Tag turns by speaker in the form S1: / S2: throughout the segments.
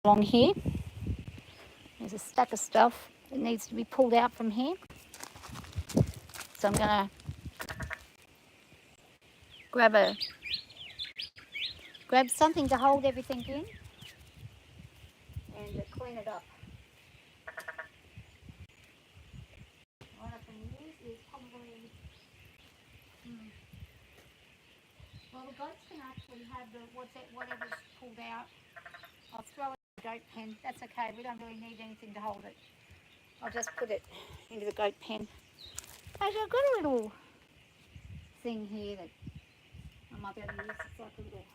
S1: along here. There's a stack of stuff that needs to be pulled out from here. So I'm going to grab something to hold everything in and clean it up. What I can use is probably, well, the goats can actually have whatever's pulled out. I'll throw it in the goat pen. That's okay. We don't really need anything to hold it. I'll just put it into the goat pen. Actually, I've got a little thing here that I might be able to use. It's like a little thing.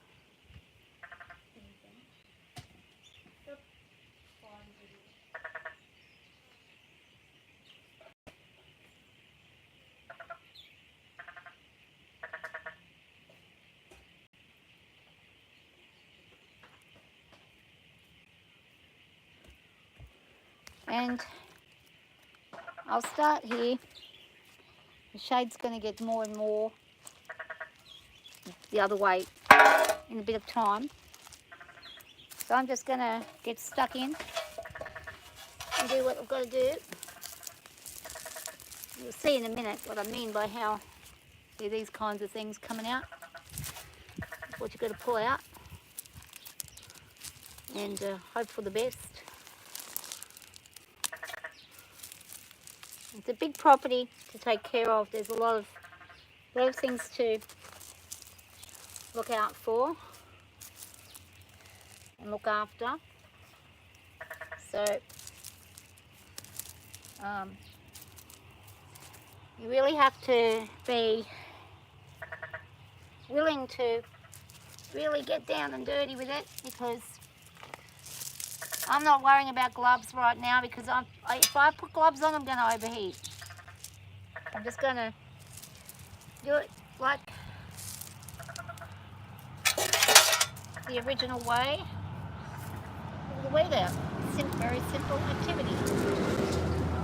S1: Yep. And I'll start here. The shade's going to get more and more the other way in a bit of time. So I'm just going to get stuck in and do what I've got to do. You'll see in a minute what I mean by how these kinds of things coming out. That's what you've got to pull out and hope for the best. It's a big property to take care of. There's a lot of things to look out for and look after. So you really have to be willing to really get down and dirty with it, because I'm not worrying about gloves right now, because if I put gloves on, I'm going to overheat. I'm just going to do it like the original way. Pull the weed out. Very simple activity.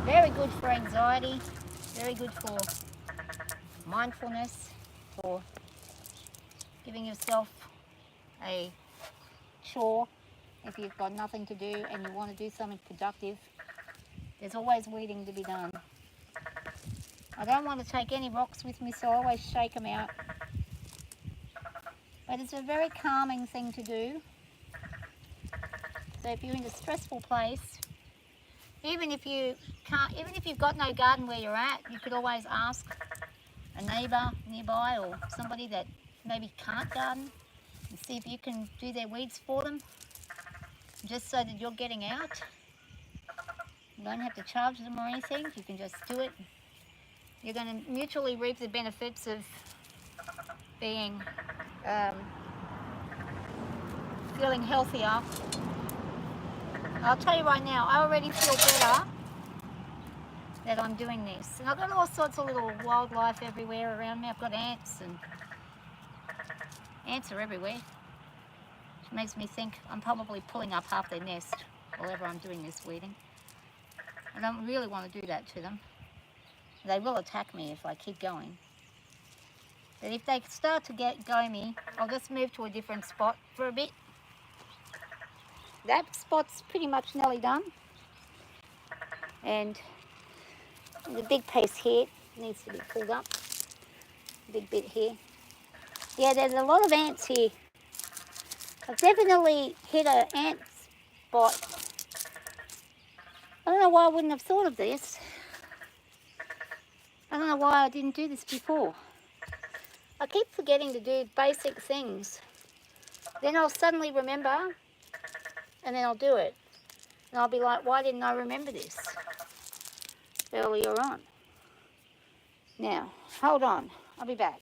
S1: Very good for anxiety. Very good for mindfulness, for giving yourself a chore. If you've got nothing to do and you want to do something productive, there's always weeding to be done. I don't want to take any rocks with me, so I always shake them out. But it's a very calming thing to do. So if you're in a stressful place, even if you've got no garden where you're at, you could always ask a neighbour nearby or somebody that maybe can't garden and see if you can do their weeds for them, just so that you're getting out. You don't have to charge them or anything. You can just do it. You're going to mutually reap the benefits of being feeling healthier. I'll tell you right now, I already feel better that I'm doing this. And I've got all sorts of little wildlife everywhere around me. I've got ants, and ants are everywhere, which makes me think I'm probably pulling up half their nest whenever I'm doing this weeding. I don't really want to do that to them. They will attack me if I keep going. But if they start to go me, I'll just move to a different spot for a bit. That spot's pretty much nearly done. And the big piece here needs to be pulled up. Big bit here. Yeah, there's a lot of ants here. I've definitely hit an ant spot. I don't know why I wouldn't have thought of this. I don't know why I didn't do this before. I keep forgetting to do basic things. Then I'll suddenly remember, and then I'll do it. And I'll be like, why didn't I remember this earlier on? Now, hold on. I'll be back.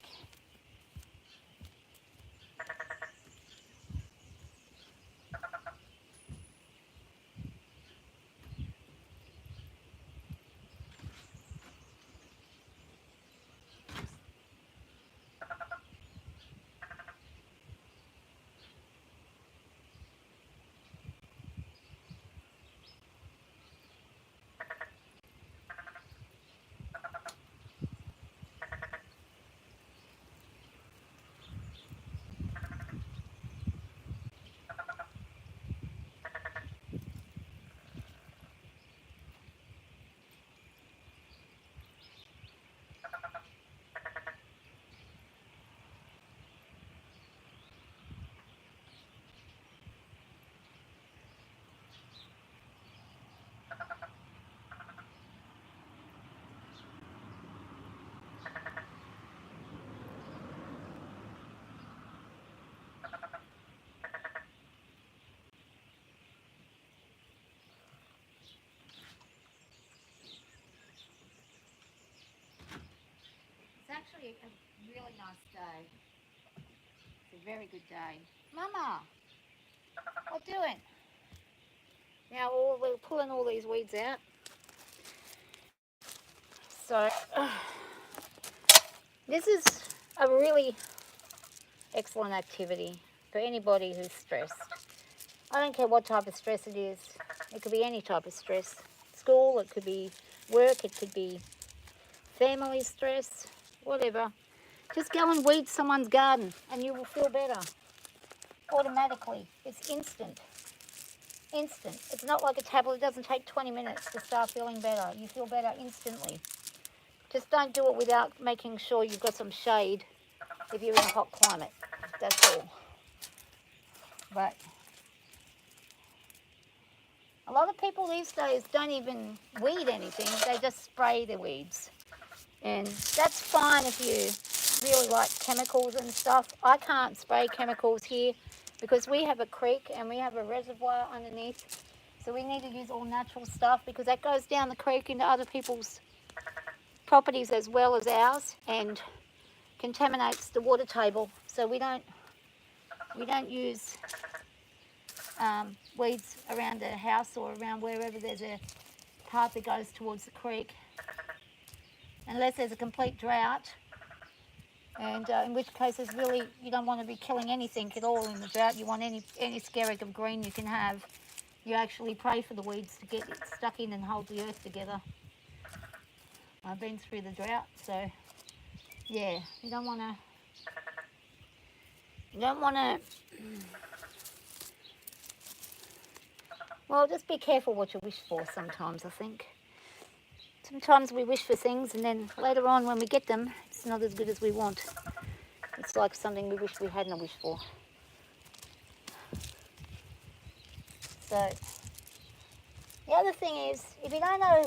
S1: actually a really nice day. It's a very good day. Mama, what doing? Now we're pulling all these weeds out. So this is a really excellent activity for anybody who's stressed. I don't care what type of stress it is. It could be any type of stress. School, it could be work, it could be family stress, whatever. Just go and weed someone's garden and you will feel better. Automatically. It's instant. Instant. It's not like a tablet. It doesn't take 20 minutes to start feeling better. You feel better instantly. Just don't do it without making sure you've got some shade if you're in a hot climate. That's all. But a lot of people these days don't even weed anything. They just spray the weeds. And that's fine if you really like chemicals and stuff. I can't spray chemicals here because we have a creek and we have a reservoir underneath. So we need to use all natural stuff because that goes down the creek into other people's properties as well as ours and contaminates the water table. So we don't use weeds around the house or around wherever there's a path that goes towards the creek, unless there's a complete drought, and in which case it's really, you don't want to be killing anything at all in the drought. You want any skerrick of green you can have. You actually pray for the weeds to get stuck in and hold the earth together. I've been through the drought, so yeah, you don't want to, well, just be careful what you wish for sometimes, I think. Sometimes we wish for things and then later on when we get them, it's not as good as we want. It's like something we wish we hadn't wished for. So, the other thing is, if you don't know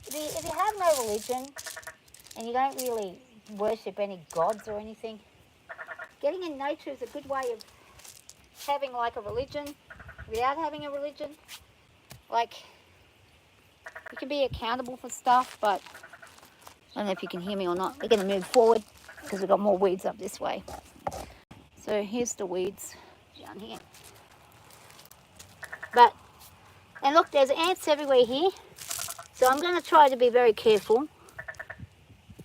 S1: if you have no religion and you don't really worship any gods or anything, getting in nature is a good way of having like a religion without having a religion. Like, you can be accountable for stuff, but I don't know if you can hear me or not. We're going to move forward because we've got more weeds up this way. So here's the weeds down here. And look, there's ants everywhere here. So I'm going to try to be very careful.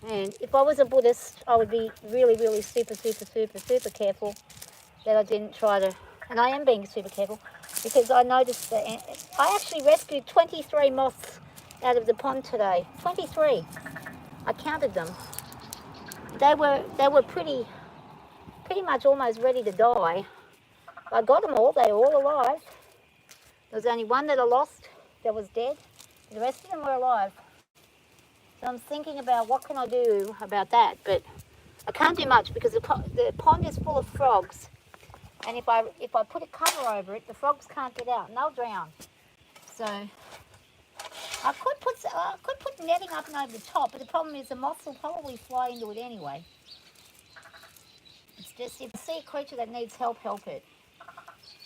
S1: And if I was a Buddhist, I would be really, really super careful that I didn't try to, and I am being super careful because I noticed that I actually rescued 23 moths out of the pond today. 23. I counted them. They were pretty much almost ready to die. I got them all. They were all alive. There was only one that I lost that was dead. The rest of them were alive. So I'm thinking about what can I do about that, but I can't do much because the pond is full of frogs. And if I put a cover over it, the frogs can't get out and they'll drown. So I could put netting up and over the top, but the problem is the moths will probably fly into it anyway. It's just, if you see a creature that needs help, help it.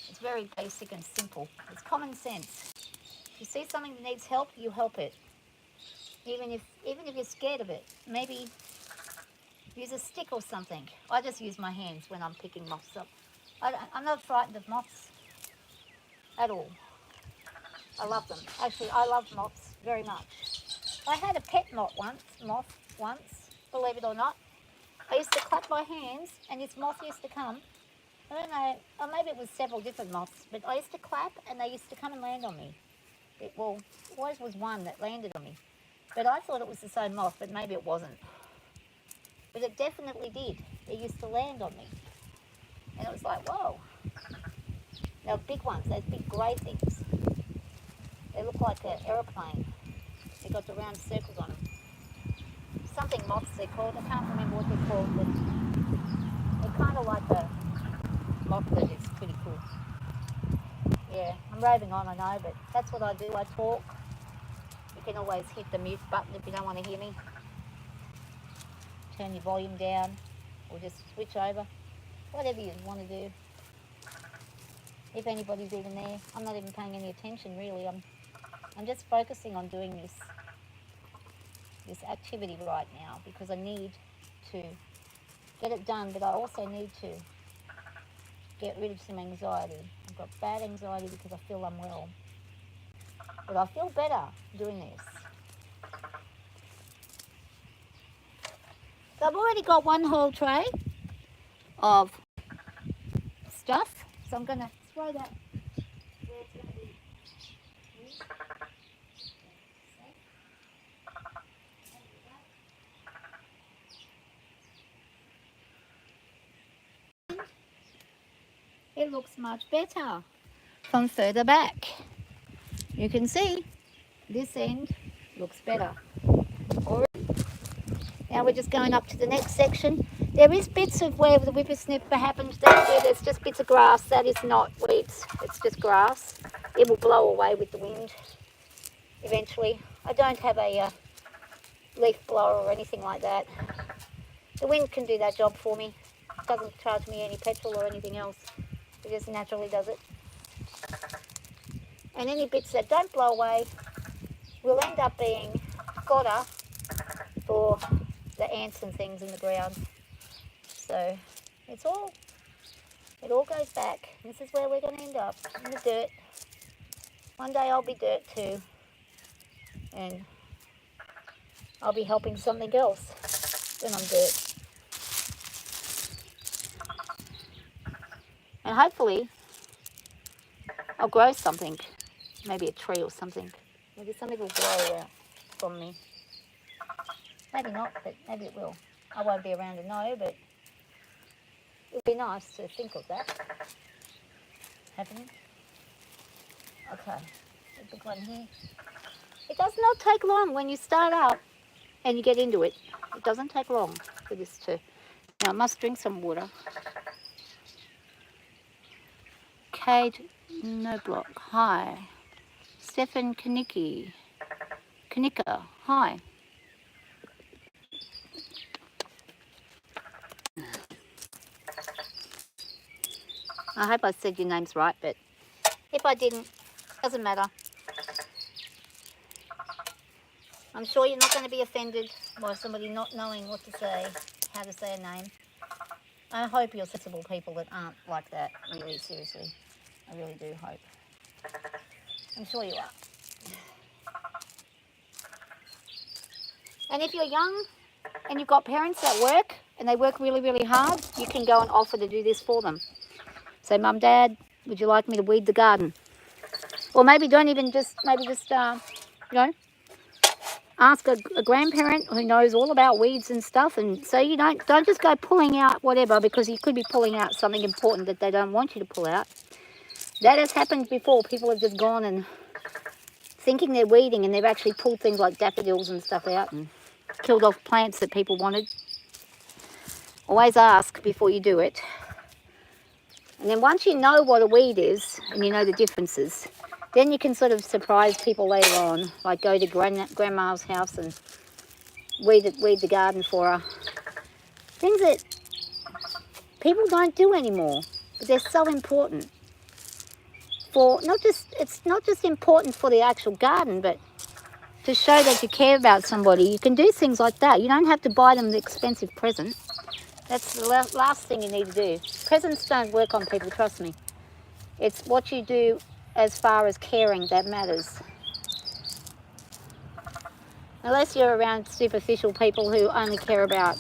S1: It's very basic and simple. It's common sense. If you see something that needs help, you help it. Even if you're scared of it, maybe use a stick or something. I just use my hands when I'm picking moths up. I'm not frightened of moths at all. I love them. Actually, I love moths very much. I had a pet moth once, believe it or not. I used to clap my hands and this moth used to come. I don't know, or maybe it was several different moths, but I used to clap and they used to come and land on me. Always was one that landed on me. But I thought it was the same moth, but maybe it wasn't. But it definitely did. It used to land on me. And it was like, whoa. They were big ones, those big grey things. They look like an aeroplane. They got the round circles on them. Something moths they're called. I can't remember what they're called, but they're kind of like a moth that is pretty cool. Yeah, I'm raving on, I know, but that's what I do. I talk. You can always hit the mute button if you don't want to hear me. Turn your volume down or just switch over. Whatever you want to do. If anybody's even there. I'm not even paying any attention really. I'm just focusing on doing this activity right now because I need to get it done, but I also need to get rid of some anxiety. I've got bad anxiety because I feel unwell. But I feel better doing this. So I've already got one whole tray of stuff. So I'm going to throw that where it's going to be used. It looks much better from further back. You can see this end looks better. Now we're just going up to the next section. There is bits of where the whippersnapper happens down there. There's just bits of grass. That is not weeds. It's just grass. It will blow away with the wind eventually. I don't have a leaf blower or anything like that. The wind can do that job for me. It doesn't charge me any petrol or anything else. It just naturally does it. And any bits that don't blow away will end up being fodder for the ants and things in the ground. So it all goes back. This is where we're going to end up, in the dirt. One day I'll be dirt too, and I'll be helping something else when I'm dirt. And hopefully I'll grow something, maybe a tree or something. Maybe something will grow out from me. Maybe not, but maybe it will. I won't be around to know, but it would be nice to think of that happening. Okay, the big one here. It does not take long when you start out and you get into it. It doesn't take long for this to... Now I must drink some water. Kate Noblock, hi. Stefan Kanicki, hi. I hope I said your names right, but if I didn't, doesn't matter. I'm sure you're not going to be offended by somebody not knowing what to say, how to say a name. I hope you're sensible people that aren't like that, really, seriously. I really do hope. I'm sure you are. And if you're young and you've got parents that work and they work really, really hard, you can go and offer to do this for them. Say, Mum, Dad, would you like me to weed the garden? Or maybe don't even just, ask a grandparent who knows all about weeds and stuff, and so you don't just go pulling out whatever, because you could be pulling out something important that they don't want you to pull out. That has happened before. People have just gone and thinking they're weeding, and they've actually pulled things like daffodils and stuff out and killed off plants that people wanted. Always ask before you do it. And then once you know what a weed is and you know the differences, then you can sort of surprise people later on, like go to grandma's house and weed the garden for her. Things that people don't do anymore, but they're so important. It's not just important for the actual garden, but to show that you care about somebody. You can do things like that. You don't have to buy them the expensive present. That's the last thing you need to do. Presents don't work on people, trust me. It's what you do as far as caring that matters. Unless you're around superficial people who only care about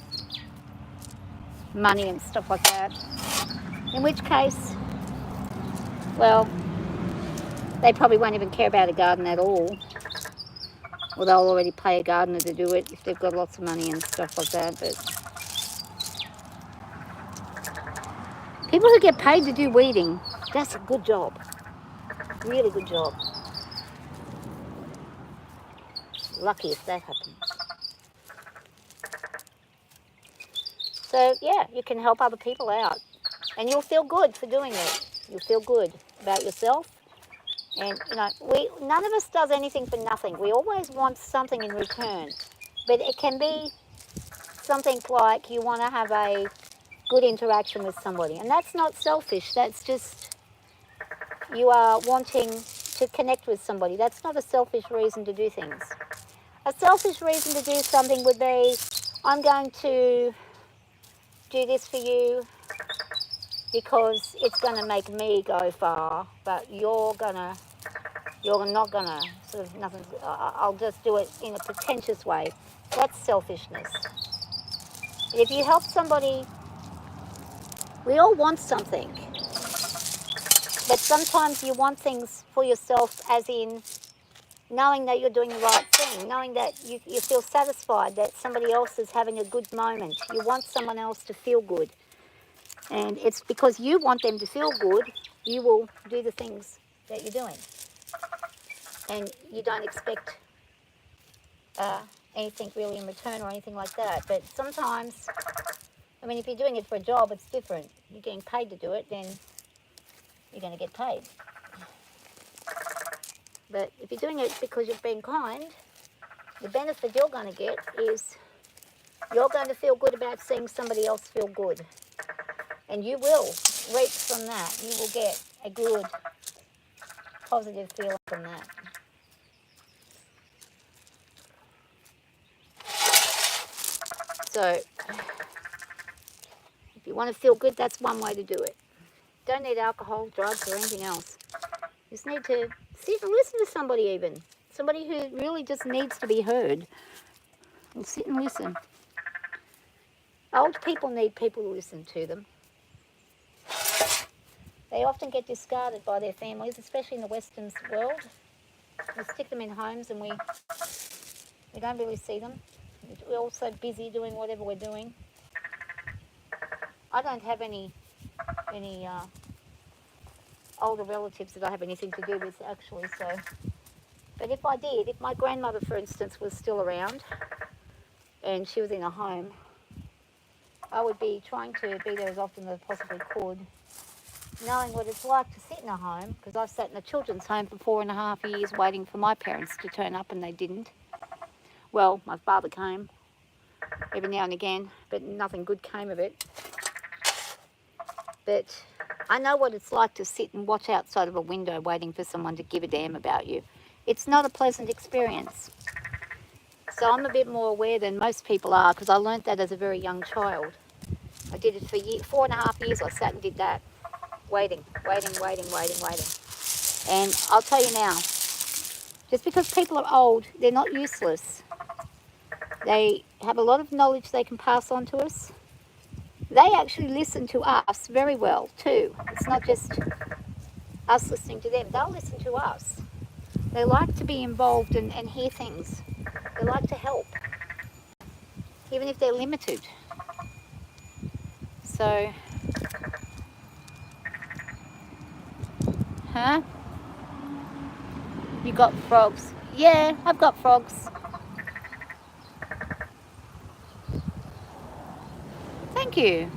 S1: money and stuff like that. In which case, well, they probably won't even care about a garden at all. Or they'll already pay a gardener to do it if they've got lots of money and stuff like that. But people who get paid to do weeding, that's a good job. Really good job. Lucky if that happens. So yeah, you can help other people out. And you'll feel good for doing it. You'll feel good about yourself. And none of us does anything for nothing. We always want something in return. But it can be something like you want to have a good interaction with somebody. And that's not selfish. That's just you are wanting to connect with somebody. That's not a selfish reason to do things. A selfish reason to do something would be, I'm going to do this for you because it's going to make me go far, but you're not going to sort of nothing. I'll just do it in a pretentious way. That's selfishness. If you help somebody, we all want something, but sometimes you want things for yourself, as in knowing that you're doing the right thing, knowing that you feel satisfied that somebody else is having a good moment. You want someone else to feel good. And it's because you want them to feel good, you will do the things that you're doing. And you don't expect anything really in return or anything like that. But sometimes, I mean, if you're doing it for a job, it's different. You're getting paid to do it, then you're going to get paid. But if you're doing it because you're being kind, the benefit you're going to get is you're going to feel good about seeing somebody else feel good. And you will reap from that. You will get a good, positive feeling from that. So, if you want to feel good, that's one way to do it. Don't need alcohol, drugs, or anything else. You just need to sit and listen to somebody even. Somebody who really just needs to be heard. And sit and listen. Old people need people to listen to them. They often get discarded by their families, especially in the Western world. We stick them in homes and we don't really see them. We're all so busy doing whatever we're doing. I don't have any older relatives that I have anything to do with, actually. So, but if I did, if my grandmother, for instance, was still around and she was in a home, I would be trying to be there as often as I possibly could, knowing what it's like to sit in a home, because I've sat in a children's home for 4.5 years waiting for my parents to turn up, and they didn't. Well, my father came every now and again, but nothing good came of it. But I know what it's like to sit and watch outside of a window waiting for someone to give a damn about you. It's not a pleasant experience. So I'm a bit more aware than most people are, because I learnt that as a very young child. I did it for 4.5 years. I sat and did that, waiting. And I'll tell you now, just because people are old, they're not useless. They have a lot of knowledge they can pass on to us. They actually listen to us very well too. It's not just us listening to them. They'll listen to us. They like to be involved and hear things. They like to help, even if they're limited. So, huh? You got frogs? Yeah, I've got frogs. Thank you.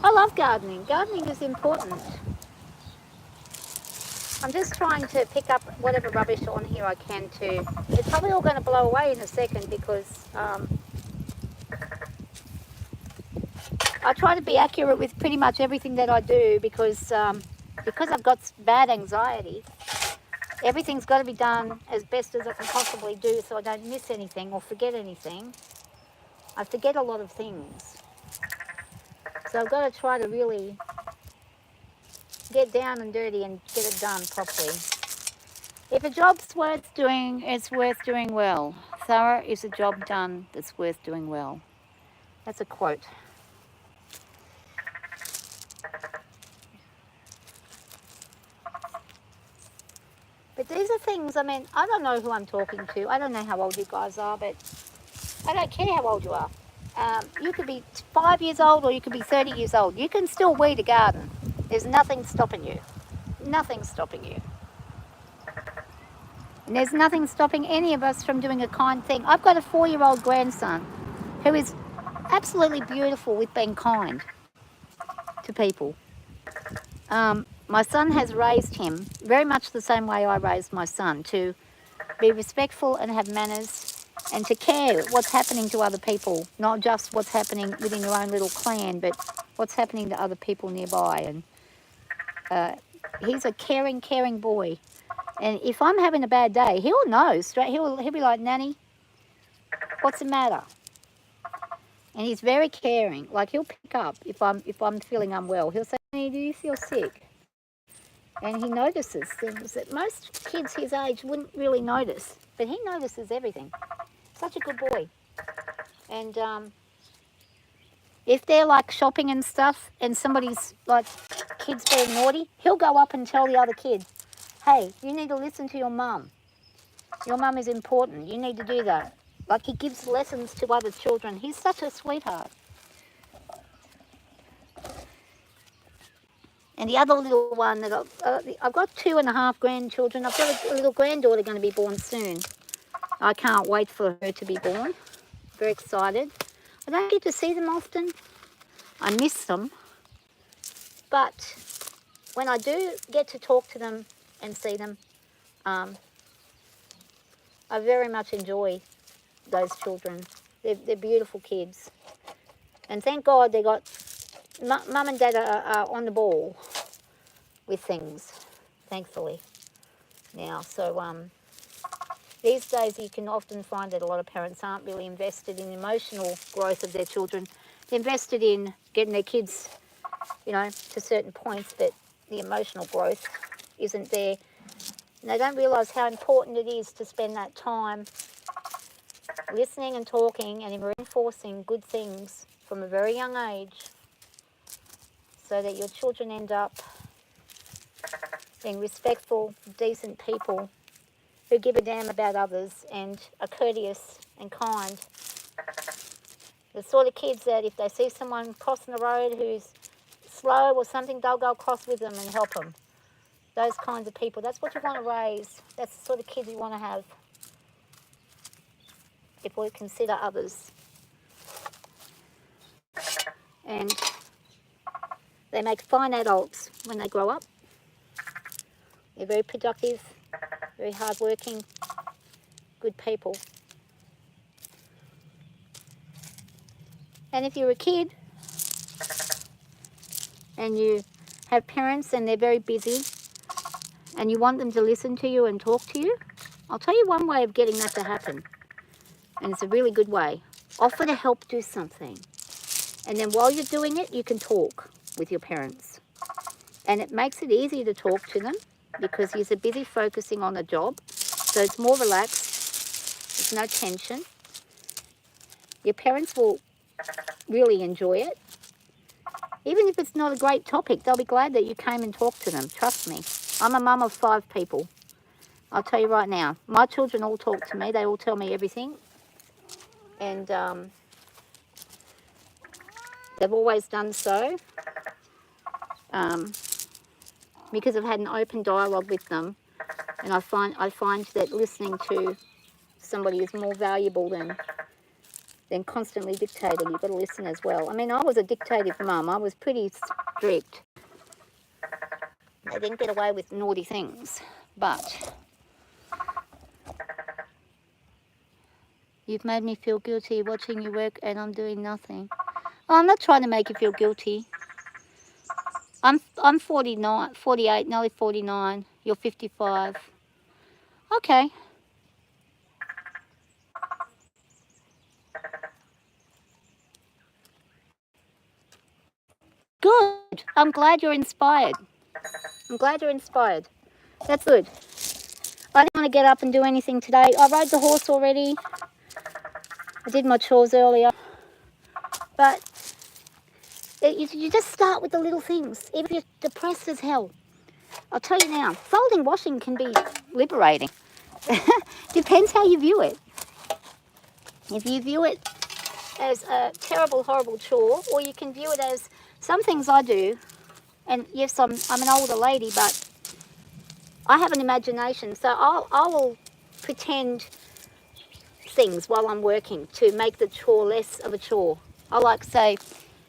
S1: I love gardening. Gardening is important. I'm just trying to pick up whatever rubbish on here I can too. It's probably all going to blow away in a second, because I try to be accurate with pretty much everything that I do, because I've got bad anxiety. Everything's got to be done as best as I can possibly do, so I don't miss anything or forget anything. I forget a lot of things. So I've got to try to really get down and dirty and get it done properly. If a job's worth doing, it's worth doing well. Thorough is a job done that's worth doing well. That's a quote. But these are things, I mean, I don't know who I'm talking to. I don't know how old you guys are, but I don't care how old you are. You could be 5 years old or you could be 30 years old. You can still weed a garden. There's nothing stopping you. Nothing stopping you. And there's nothing stopping any of us from doing a kind thing. I've got a 4-year-old grandson who is absolutely beautiful with being kind to people. My son has raised him very much the same way I raised my son, to be respectful and have manners and to care what's happening to other people, not just what's happening within your own little clan, but what's happening to other people nearby. And he's a caring boy. And if I'm having a bad day, he'll know straight. He'll be like, Nanny, what's the matter? And he's very caring. Like, he'll pick up if I'm feeling unwell. He'll say, "Honey, do you feel sick?" And he notices things that most kids his age wouldn't really notice. But he notices everything. Such a good boy. And if they're like shopping and stuff and somebody's like, kids being naughty, he'll go up and tell the other kid, "Hey, you need to listen to your mum. Your mum is important. You need to do that." Like, he gives lessons to other children. He's such a sweetheart. And the other little one that I've got 2.5 grandchildren. I've got a little granddaughter going to be born soon. I can't wait for her to be born. Very excited. I don't get to see them often. I miss them. But when I do get to talk to them and see them, I very much enjoy those children. They're beautiful kids. And thank God they got, Mum and Dad are on the ball with things, thankfully, now. So these days you can often find that a lot of parents aren't really invested in emotional growth of their children. They're invested in getting their kids, to certain points, but the emotional growth isn't there. And they don't realise how important it is to spend that time listening and talking and reinforcing good things from a very young age, so that your children end up being respectful, decent people who give a damn about others and are courteous and kind. The sort of kids that if they see someone crossing the road who's slow or something, they'll go across with them and help them. Those kinds of people. That's what you want to raise. That's the sort of kids you want to have if we consider others. And they make fine adults when they grow up. They're very productive, very hardworking, good people. And if you're a kid and you have parents and they're very busy and you want them to listen to you and talk to you, I'll tell you one way of getting that to happen. And it's a really good way. Offer to help do something. And then while you're doing it, you can talk with your parents. And it makes it easier to talk to them because you're busy focusing on the job. So it's more relaxed. There's no tension. Your parents will really enjoy it. Even if it's not a great topic, they'll be glad that you came and talked to them. Trust me. I'm a mum of 5 people. I'll tell you right now. My children all talk to me. They all tell me everything. And they've always done so. Because I've had an open dialogue with them, and I find that listening to somebody is more valuable than constantly dictating. You've got to listen as well. I mean, I was a dictative mum. I was pretty strict. I didn't get away with naughty things, but you've made me feel guilty watching you work and I'm doing nothing. Oh, I'm not trying to make you feel guilty. I'm 49, 48, nearly 49. You're 55. Okay. Good. I'm glad you're inspired. That's good. I didn't want to get up and do anything today. I rode the horse already. I did my chores earlier. But you just start with the little things, even if you're depressed as hell. I'll tell you now, folding washing can be liberating. Depends how you view it. If you view it as a terrible, horrible chore, or you can view it as some things I do, and yes, I'm an older lady, but I have an imagination, so I will pretend things while I'm working to make the chore less of a chore. I like, say,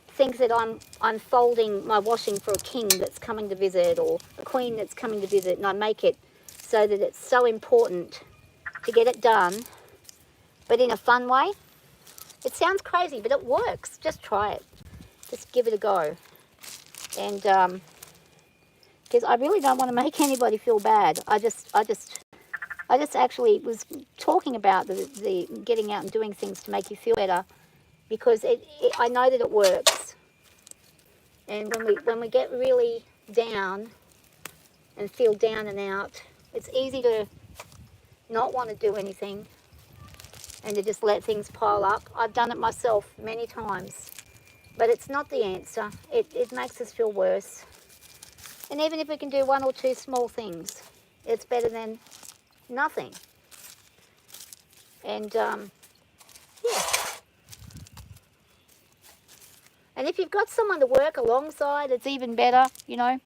S1: things that I'm folding my washing for a king that's coming to visit or a queen that's coming to visit, and I make it so that it's so important to get it done, but in a fun way. It sounds crazy, but it works. Just try it. Just give it a go. And because I really don't want to make anybody feel bad. I just actually was talking about the getting out and doing things to make you feel better. because I know that it works. And when we get really down and feel down and out, it's easy to not want to do anything and to just let things pile up. I've done it myself many times, but it's not the answer. It makes us feel worse. And even if we can do one or two small things, it's better than nothing. And yeah. And if you've got someone to work alongside, it's even better, you know.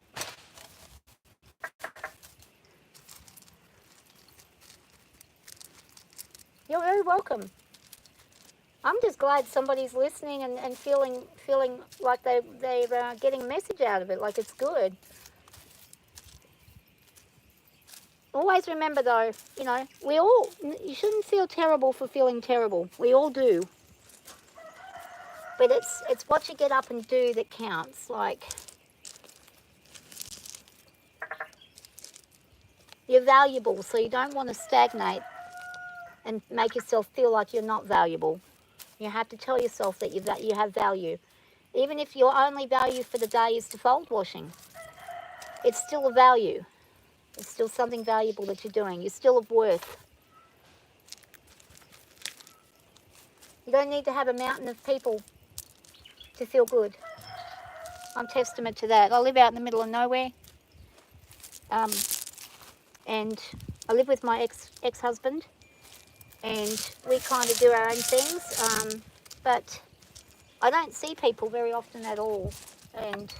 S1: You're very welcome. I'm just glad somebody's listening and feeling like they're getting a message out of it, like it's good. Always remember though, you know, you shouldn't feel terrible for feeling terrible. We all do. But it's what you get up and do that counts. Like, you're valuable, so you don't want to stagnate and make yourself feel like you're not valuable. You have to tell yourself that you have value. Even if your only value for the day is to fold washing, it's still a value. It's still something valuable that you're doing. You're still of worth. You don't need to have a mountain of people to feel good. I'm testament to that. I live out in the middle of nowhere. And I live with my ex-husband. And we kind of do our own things. But I don't see people very often at all. And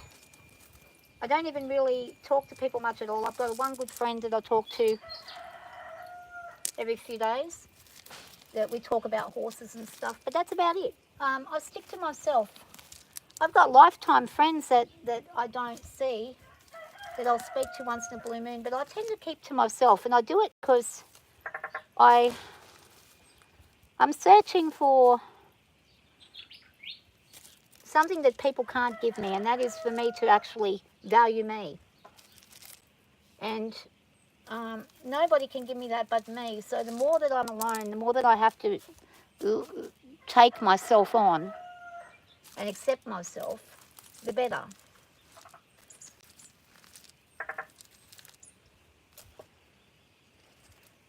S1: I don't even really talk to people much at all. I've got one good friend that I talk to every few days, that we talk about horses and stuff, but that's about it. I stick to myself. I've got lifetime friends that I don't see, that I'll speak to once in a blue moon, but I tend to keep to myself, and I do it because I'm searching for something that people can't give me, and that is for me to actually value me. And nobody can give me that but me. So the more that I'm alone, the more that I have to take myself on and accept myself, the better.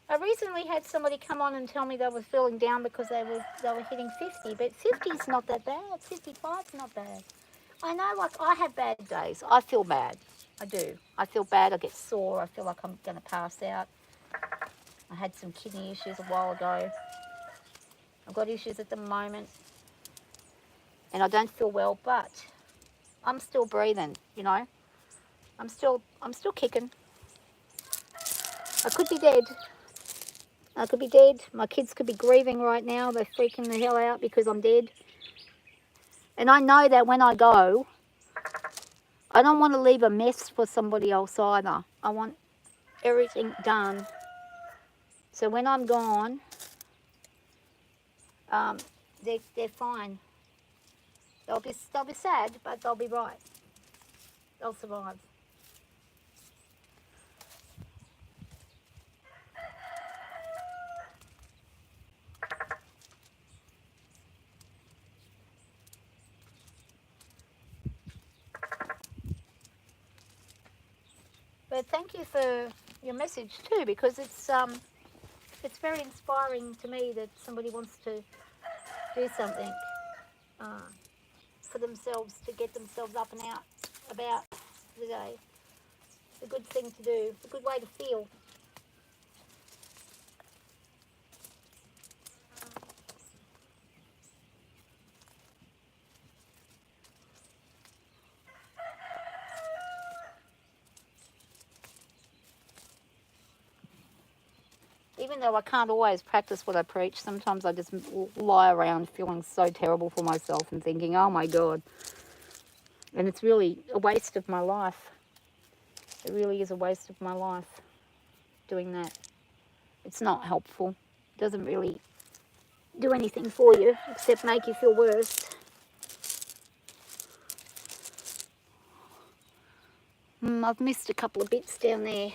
S1: I recently had somebody come on and tell me they were feeling down because they were hitting 50, but 50 is not that bad. 55 is not bad. I know, like, I have bad days. I feel bad. I do. I feel bad. I get sore. I feel like I'm going to pass out. I had some kidney issues a while ago. I've got issues at the moment. And I don't feel well, but I'm still breathing, you know. I'm still kicking. I could be dead. I could be dead. My kids could be grieving right now. They're freaking the hell out because I'm dead. And I know that when I go, I don't want to leave a mess for somebody else either. I want everything done. So when I'm gone, they're fine. They'll be sad, but they'll be right. They'll survive. But thank you for your message too, because it's very inspiring to me that somebody wants to do something for themselves, to get themselves up and out about the day. It's a good thing to do. It's a good way to feel. Even though I can't always practice what I preach, sometimes I just lie around feeling so terrible for myself and thinking, oh my God. And it's really a waste of my life. It really is a waste of my life doing that. It's not helpful. It doesn't really do anything for you except make you feel worse. I've missed a couple of bits down there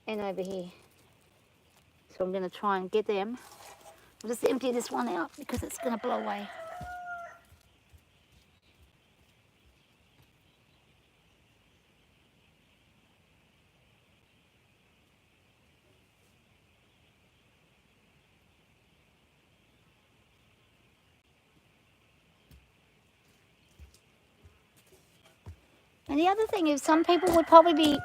S1: and over here. So I'm going to try and get them. I'll just empty this one out because it's going to blow away. And the other thing is, some people would probably be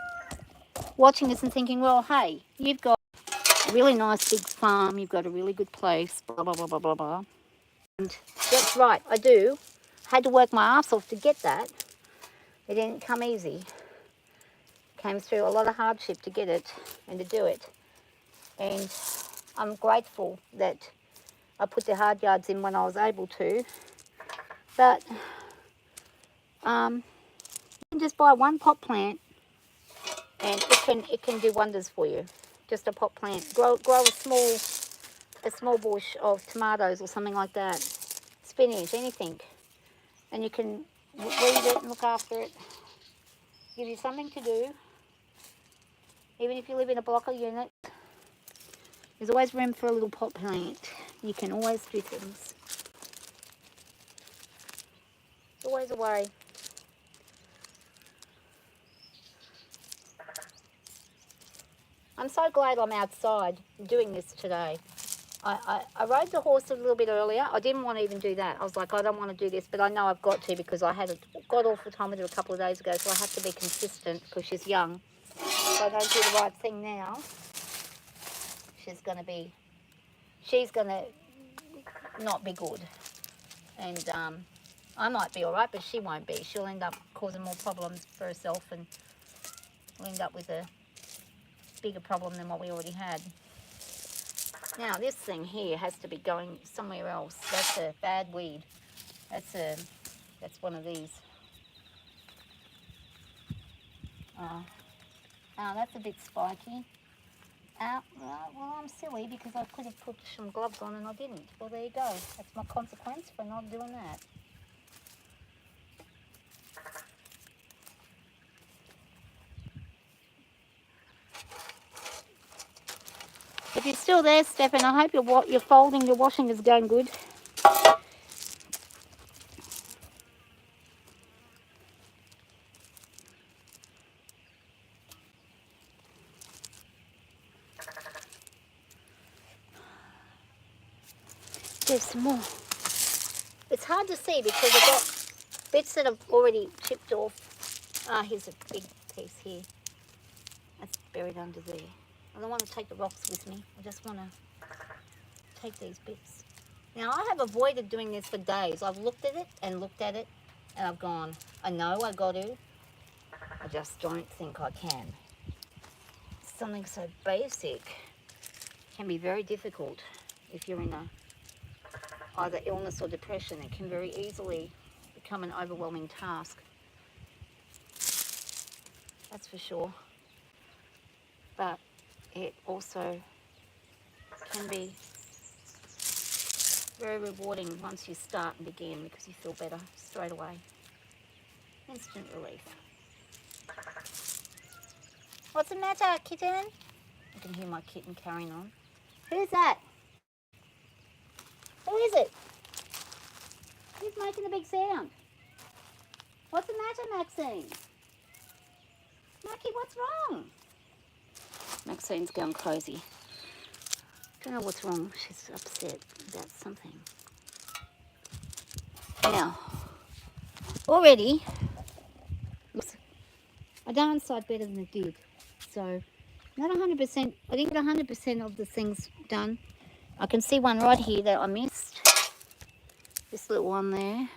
S1: watching this and thinking, well, hey, you've got a really nice big farm, you've got a really good place, blah, blah, blah, blah, blah, blah. And that's right, I do. Had to work my ass off to get that. It didn't come easy. Came through a lot of hardship to get it and to do it. And I'm grateful that I put the hard yards in when I was able to. But you can just buy one pot plant and it can do wonders for you. Just a pot plant. Grow a small bush of tomatoes or something like that. Spinach, anything. And you can weed it and look after it. Give you something to do. Even if you live in a block or unit, there's always room for a little pot plant. You can always do things. There's always a way. I'm so glad I'm outside doing this today. I rode the horse a little bit earlier. I didn't want to even do that. I was like, I don't want to do this, but I know I've got to because I had a god-awful time with her a couple of days ago, so I have to be consistent because she's young. If I don't do the right thing now, she's going to not be good. And I might be all right, but she won't be. She'll end up causing more problems for herself and we'll end up with a bigger problem than what we already had. Now this thing here has to be going somewhere else. That's a bad weed. That's one of these. Oh, that's a bit spiky. Well, I'm silly because I could have put some gloves on and I didn't. Well, there you go. That's my consequence for not doing that. If you're still there, Stefan, I hope your folding, your washing is going good. There's some more. It's hard to see because I've got bits that have already chipped off. Here's a big piece here. That's buried under there. I don't want to take the rocks with me. I just want to take these bits. Now, I have avoided doing this for days. I've looked at it, and I've gone, I know I got to. I just don't think I can. Something so basic can be very difficult if you're in either illness or depression. It can very easily become an overwhelming task. That's for sure. But it also can be very rewarding once you start and begin because you feel better straight away. Instant relief. What's the matter, kitten? I can hear my kitten carrying on. Who's that? Who is it? Who's making a big sound? What's the matter, Maxine? Mackie, what's wrong? Maxine's going crazy. Don't know what's wrong. She's upset about something. Now, already, I downside better than I did. So, not 100%. I didn't get 100% of the things done. I can see one right here that I missed. This little one there.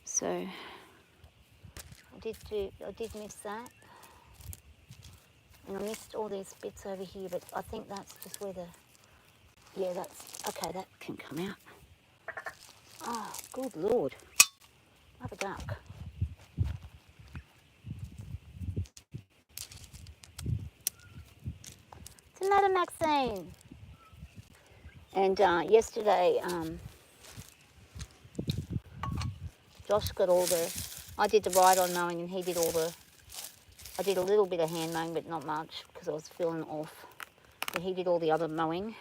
S1: So, I did miss that. And I missed all these bits over here, but I think that's just where okay, that can come out. Oh, good Lord. Have a duck. What's the matter, Maxine? And yesterday, Josh got I did the ride-on mowing and he did I did a little bit of hand mowing, but not much because I was feeling off. But he did all the other mowing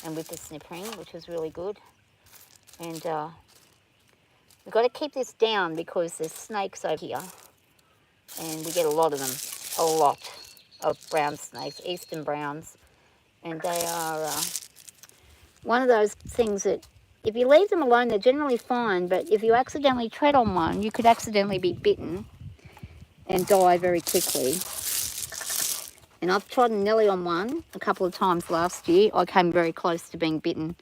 S1: and with the snippering, which was really good. And we've got to keep this down because there's snakes over here. And we get a lot of them, a lot of brown snakes, eastern browns. And they are one of those things that if you leave them alone, they're generally fine. But if you accidentally tread on one, you could accidentally be bitten. and die very quickly. And I've trodden nearly on one a couple of times last year. I came very close to being bitten.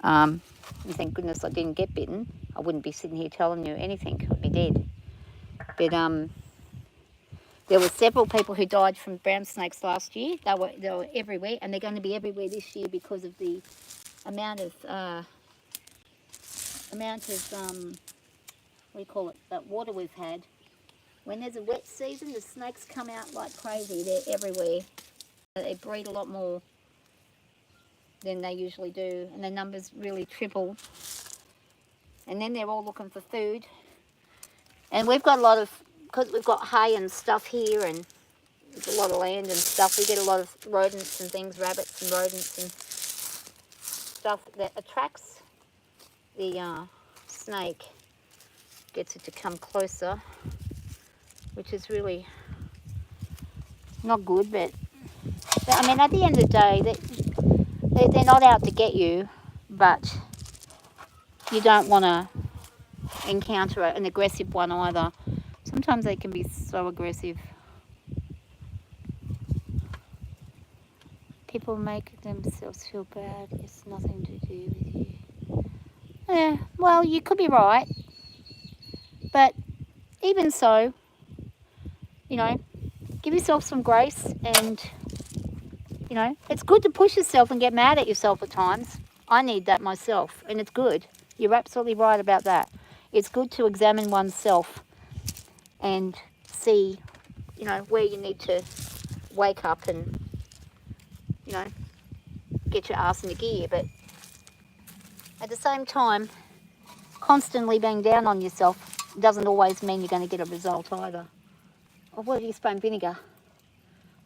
S1: And thank goodness I didn't get bitten. I wouldn't be sitting here telling you anything. I'd be dead. But there were several people who died from brown snakes last year. They were everywhere, and they're going to be everywhere this year because of the amount of what do you call it? That water we've had. When there's a wet season, the snakes come out like crazy. They're everywhere. They breed a lot more than they usually do, and the numbers really triple. And then they're all looking for food. And we've got a lot of, because we've got hay and stuff here, and there's a lot of land and stuff, we get a lot of rodents and things, rabbits and rodents and stuff that attracts the snake, gets it to come closer, which is really not good. But I mean, at the end of the day, they're not out to get you, but you don't want to encounter an aggressive one either. Sometimes they can be so aggressive. People make themselves feel bad. It's nothing to do with you. Yeah, well, you could be right. But even so, you know, give yourself some grace, and, you know, it's good to push yourself and get mad at yourself at times. I need that myself, and it's good. You're absolutely right about that. It's good to examine oneself and see, you know, where you need to wake up and, you know, get your ass into gear. But at the same time, constantly being down on yourself doesn't always mean you're going to get a result either. Oh, what are you spraying vinegar?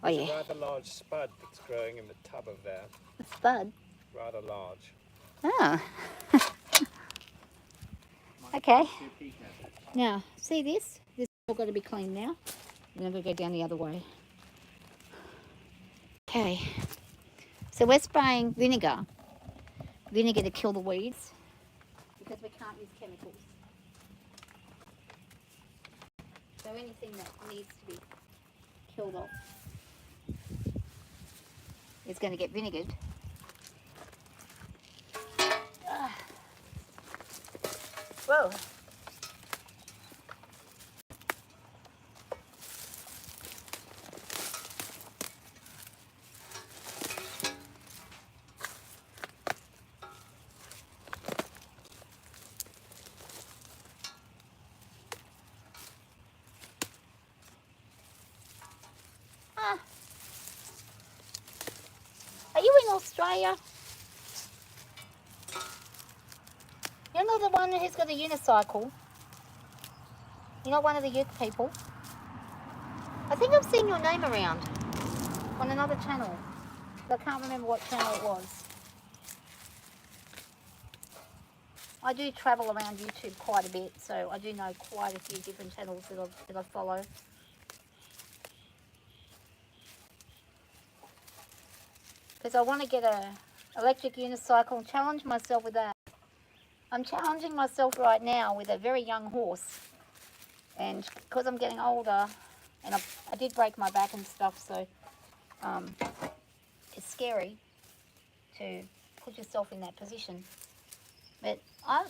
S1: Oh, yeah.
S2: It's a rather large spud that's growing in the tub of there.
S1: A spud?
S2: Rather large.
S1: Ah. Okay. Now, see this? This is all got to be cleaned now. And then we'll go down the other way. Okay. So we're spraying vinegar. Vinegar to kill the weeds, because we can't use chemicals. So anything that needs to be killed off is going to get vinegared. Whoa. Are you in Australia? You're not the one who's got a unicycle. You're not one of the youth people. I think I've seen your name around on another channel. But I can't remember what channel it was. I do travel around YouTube quite a bit, so I do know quite a few different channels that I follow. Because I want to get a electric unicycle and challenge myself with that. I'm challenging myself right now with a very young horse. And because I'm getting older, and I did break my back and stuff, so it's scary to put yourself in that position. But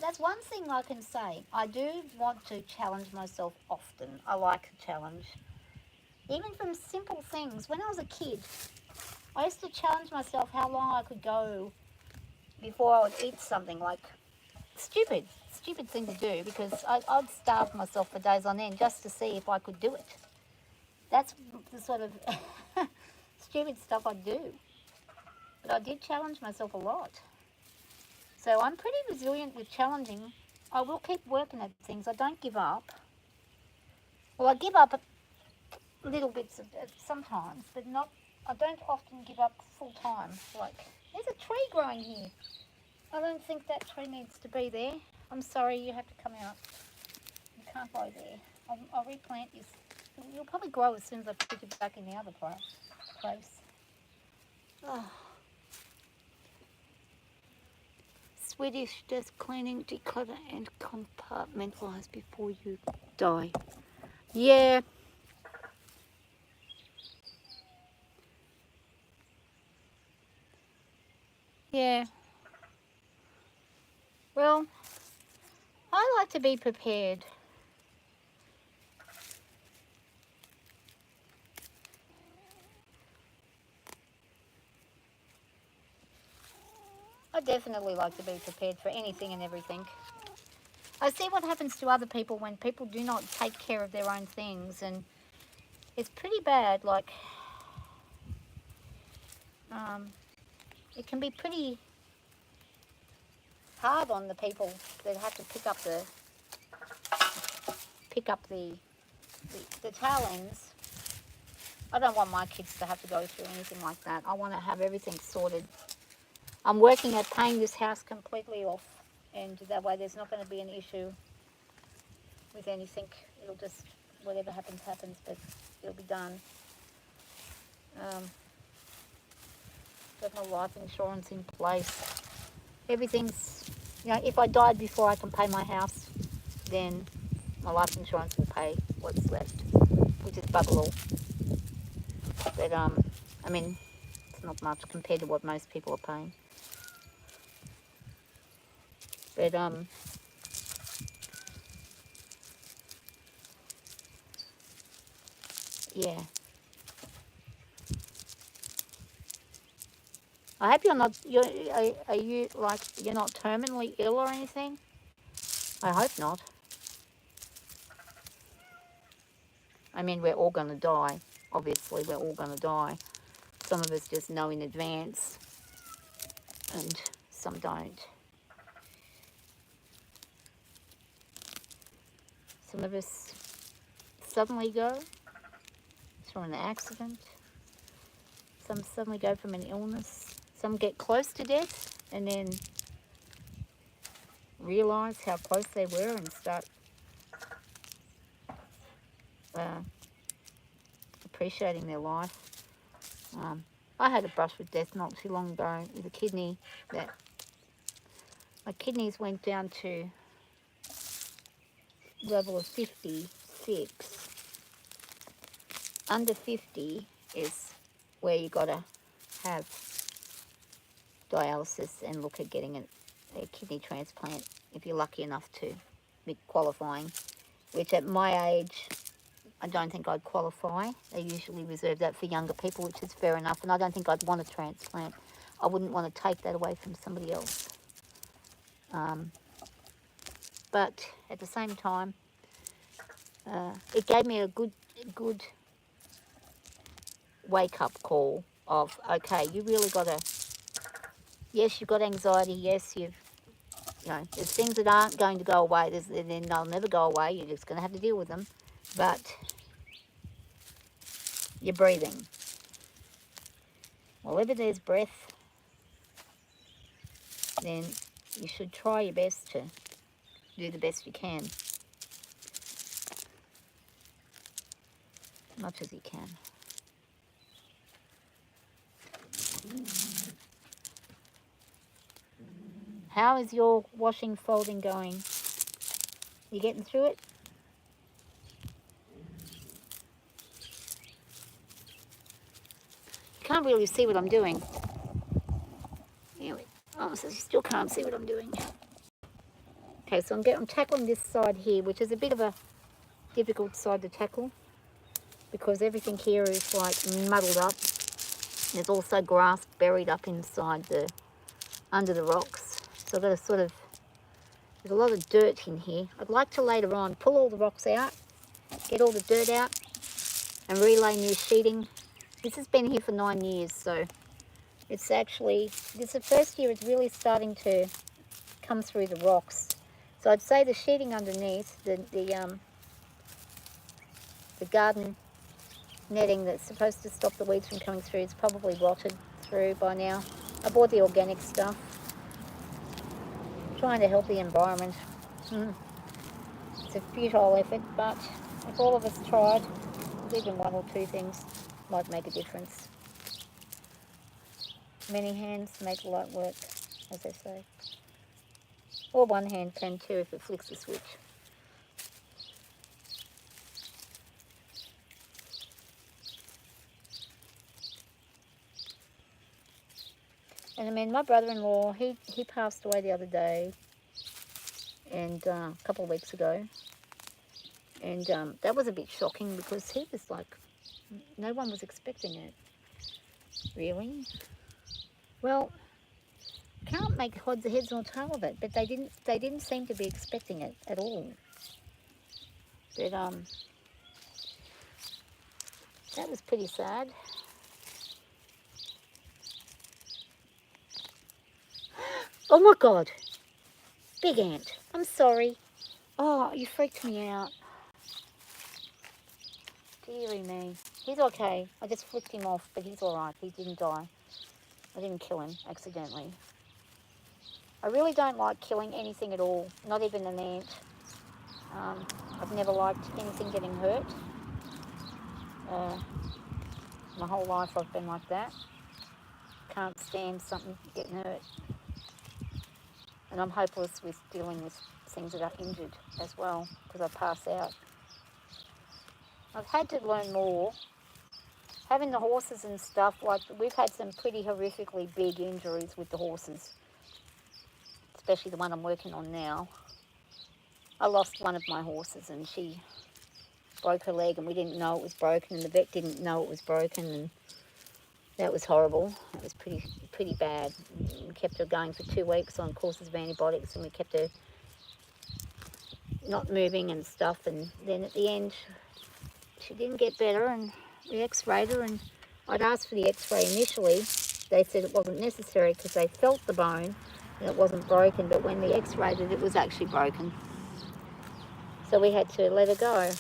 S1: that's one thing I can say. I do want to challenge myself often. I like a challenge. Even from simple things. When I was a kid, I used to challenge myself how long I could go before I would eat something. Like, stupid thing to do, because I'd starve myself for days on end just to see if I could do it. That's the sort of stupid stuff I'd do. But I did challenge myself a lot. So I'm pretty resilient with challenging. I will keep working at things. I don't give up. Well, I give up little bits of sometimes, but not. I don't often give up full time. Like, there's a tree growing here. I don't think that tree needs to be there. I'm sorry, you have to come out. You can't go there. I'll replant this. You'll probably grow as soon as I put it back in the other place. Oh. Swedish desk cleaning, declutter and compartmentalize before you die. Yeah, Yeah. Well, I like to be prepared. I definitely like to be prepared for anything and everything. I see what happens to other people when people do not take care of their own things, and it's pretty bad. Like, um, it can be pretty hard on the people that have to pick up the tail ends. I don't want my kids to have to go through anything like that. I want to have everything sorted. I'm working at paying this house completely off, and that way there's not going to be an issue with anything. It'll just, whatever happens, happens, but it'll be done. Got my life insurance in place. Everything's, if I died before I can pay my house, then my life insurance will pay what's left, which is bugger all. But, I mean, it's not much compared to what most people are paying. But, yeah. I hope you're not, are you, like, you're not terminally ill or anything? I hope not. I mean, we're all going to die. Obviously, we're all going to die. Some of us just know in advance, and some don't. Some of us suddenly go through an accident. Some suddenly go from an illness. Some get close to death and then realise how close they were and start appreciating their life. I had a brush with death not too long ago with a kidney that my kidneys went down to level of 56. Under 50 is where you got to have dialysis and look at getting a kidney transplant if you're lucky enough to be qualifying, which at my age I don't think I'd qualify. They usually reserve that for younger people, which is fair enough, and I don't think I'd want a transplant. I wouldn't want to take that away from somebody else. But at the same time, it gave me a good wake-up call of, okay, you really got to, yes, you've got anxiety, yes, there's things that aren't going to go away, then they'll never go away, you're just going to have to deal with them, but you're breathing. Wherever there's breath, then you should try your best to do the best you can, as much as you can. How is your washing, folding going? You getting through it? You can't really see what I'm doing. Anyway, so you still can't see what I'm doing. Okay, so I'm tackling this side here, which is a bit of a difficult side to tackle because everything here is like muddled up. There's also grass buried up inside under the rocks. So I've got to there's a lot of dirt in here. I'd like to later on pull all the rocks out, get all the dirt out, and relay new sheeting. This has been here for 9 years, so it's actually, this is the first year it's really starting to come through the rocks. So I'd say the sheeting underneath, the garden netting that's supposed to stop the weeds from coming through is probably rotted through by now. I bought the organic stuff. Trying to help the environment. It's a futile effort, but if all of us tried, even one or two things might make a difference. Many hands make light work, as they say. Or one hand can too if it flicks the switch. And I mean, my brother-in-law, he passed away the other day, and a couple of weeks ago. And that was a bit shocking because he was like, no one was expecting it. Really? Well, can't make heads or tail of it, but they didn't seem to be expecting it at all. But that was pretty sad. Oh my God, big ant. I'm sorry. Oh, you freaked me out. Deary me. He's okay. I just flicked him off, but he's all right. He didn't die. I didn't kill him accidentally. I really don't like killing anything at all, not even an ant. I've never liked anything getting hurt. My whole life I've been like that. Can't stand something getting hurt. And I'm hopeless with dealing with things that are injured as well, because I pass out. I've had to learn more. Having the horses and stuff, like we've had some pretty horrifically big injuries with the horses, especially the one I'm working on now. I lost one of my horses and she broke her leg and we didn't know it was broken and the vet didn't know it was broken, and that was horrible. It was pretty bad. We kept her going for 2 weeks on courses of antibiotics and we kept her not moving and stuff, and then at the end she didn't get better and we x-rayed her, and I'd asked for the x-ray initially. They said it wasn't necessary because they felt the bone and it wasn't broken, but when we x-rayed it, it was actually broken. So we had to let her go.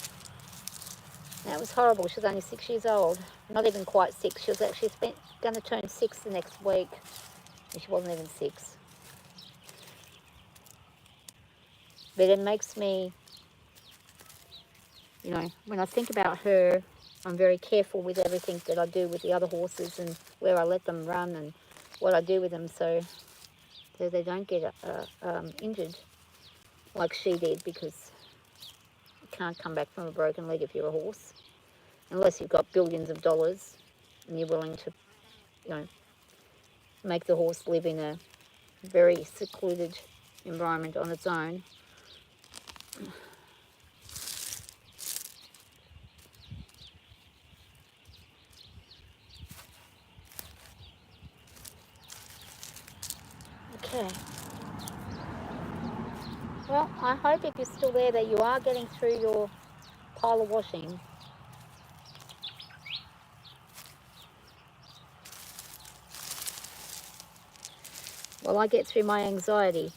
S1: That was horrible. She was only 6 years old. Not even quite 6. She was actually going to turn 6 the next week. And she wasn't even 6. But it makes me, you know, when I think about her, I'm very careful with everything that I do with the other horses and where I let them run and what I do with them so they don't get injured like she did, because you can't come back from a broken leg if you're a horse, unless you've got billions of dollars and you're willing to, you know, make the horse live in a very secluded environment on its own. Okay. Well, I hope if you're still there that you are getting through your pile of washing. Well, I get through my anxiety.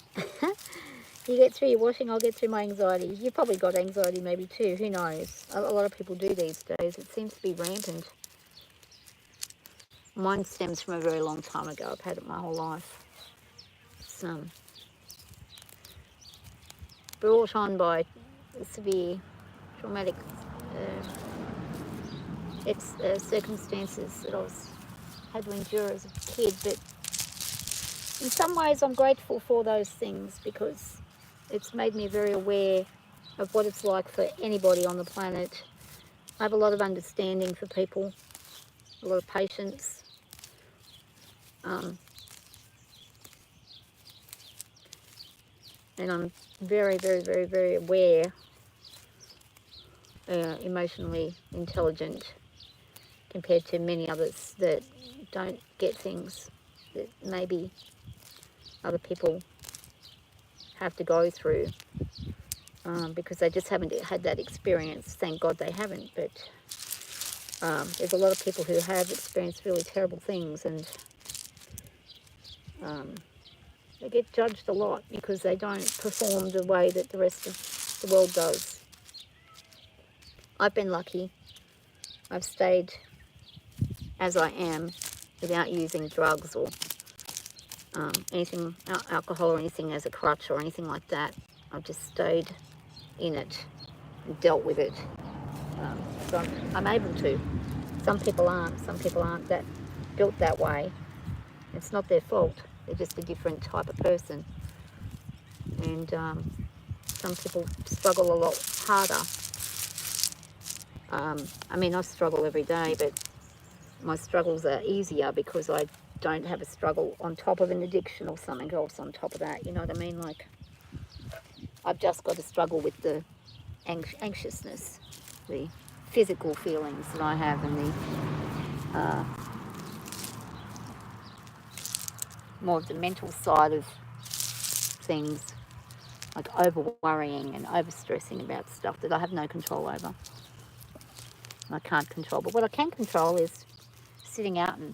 S1: You get through your washing, I'll get through my anxiety. You've probably got anxiety maybe too, who knows? A lot of people do these days. It seems to be rampant. Mine stems from a very long time ago. I've had it my whole life. It's brought on by severe traumatic circumstances that I had to endure as a kid. But in some ways I'm grateful for those things, because it's made me very aware of what it's like for anybody on the planet. I have a lot of understanding for people, a lot of patience. And I'm very, very, very, very aware, emotionally intelligent compared to many others that don't get things that maybe other people have to go through, because they just haven't had that experience. Thank God they haven't, but there's a lot of people who have experienced really terrible things, and they get judged a lot because they don't perform the way that the rest of the world does. I've been lucky. I've stayed as I am without using drugs or anything, alcohol or anything as a crutch or anything like that. I've just stayed in it and dealt with it. So I'm able to. Some people aren't. Some people aren't that built that way. It's not their fault. They're just a different type of person. And some people struggle a lot harder. I mean, I struggle every day, but my struggles are easier because I don't have a struggle on top of an addiction or something else on top of that. You know what I mean? Like, I've just got to struggle with the anxiousness, the physical feelings that I have, and the more of the mental side of things, like over worrying and over stressing about stuff that I have no control over. I can't control. But what I can control is sitting out and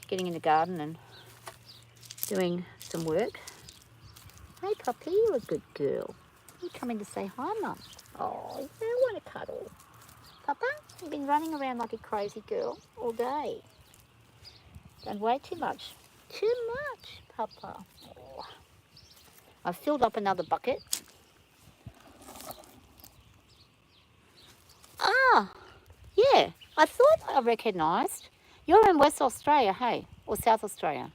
S1: getting in the garden and doing some work. Hey puppy, you're a good girl. You come in to say hi, Mum. Oh, you don't want to cuddle. Papa, you've been running around like a crazy girl all day. Don't weigh too much. Too much, Papa. Oh. I've filled up another bucket. Ah, yeah. I thought I recognised. You're in West Australia, hey? Or South Australia?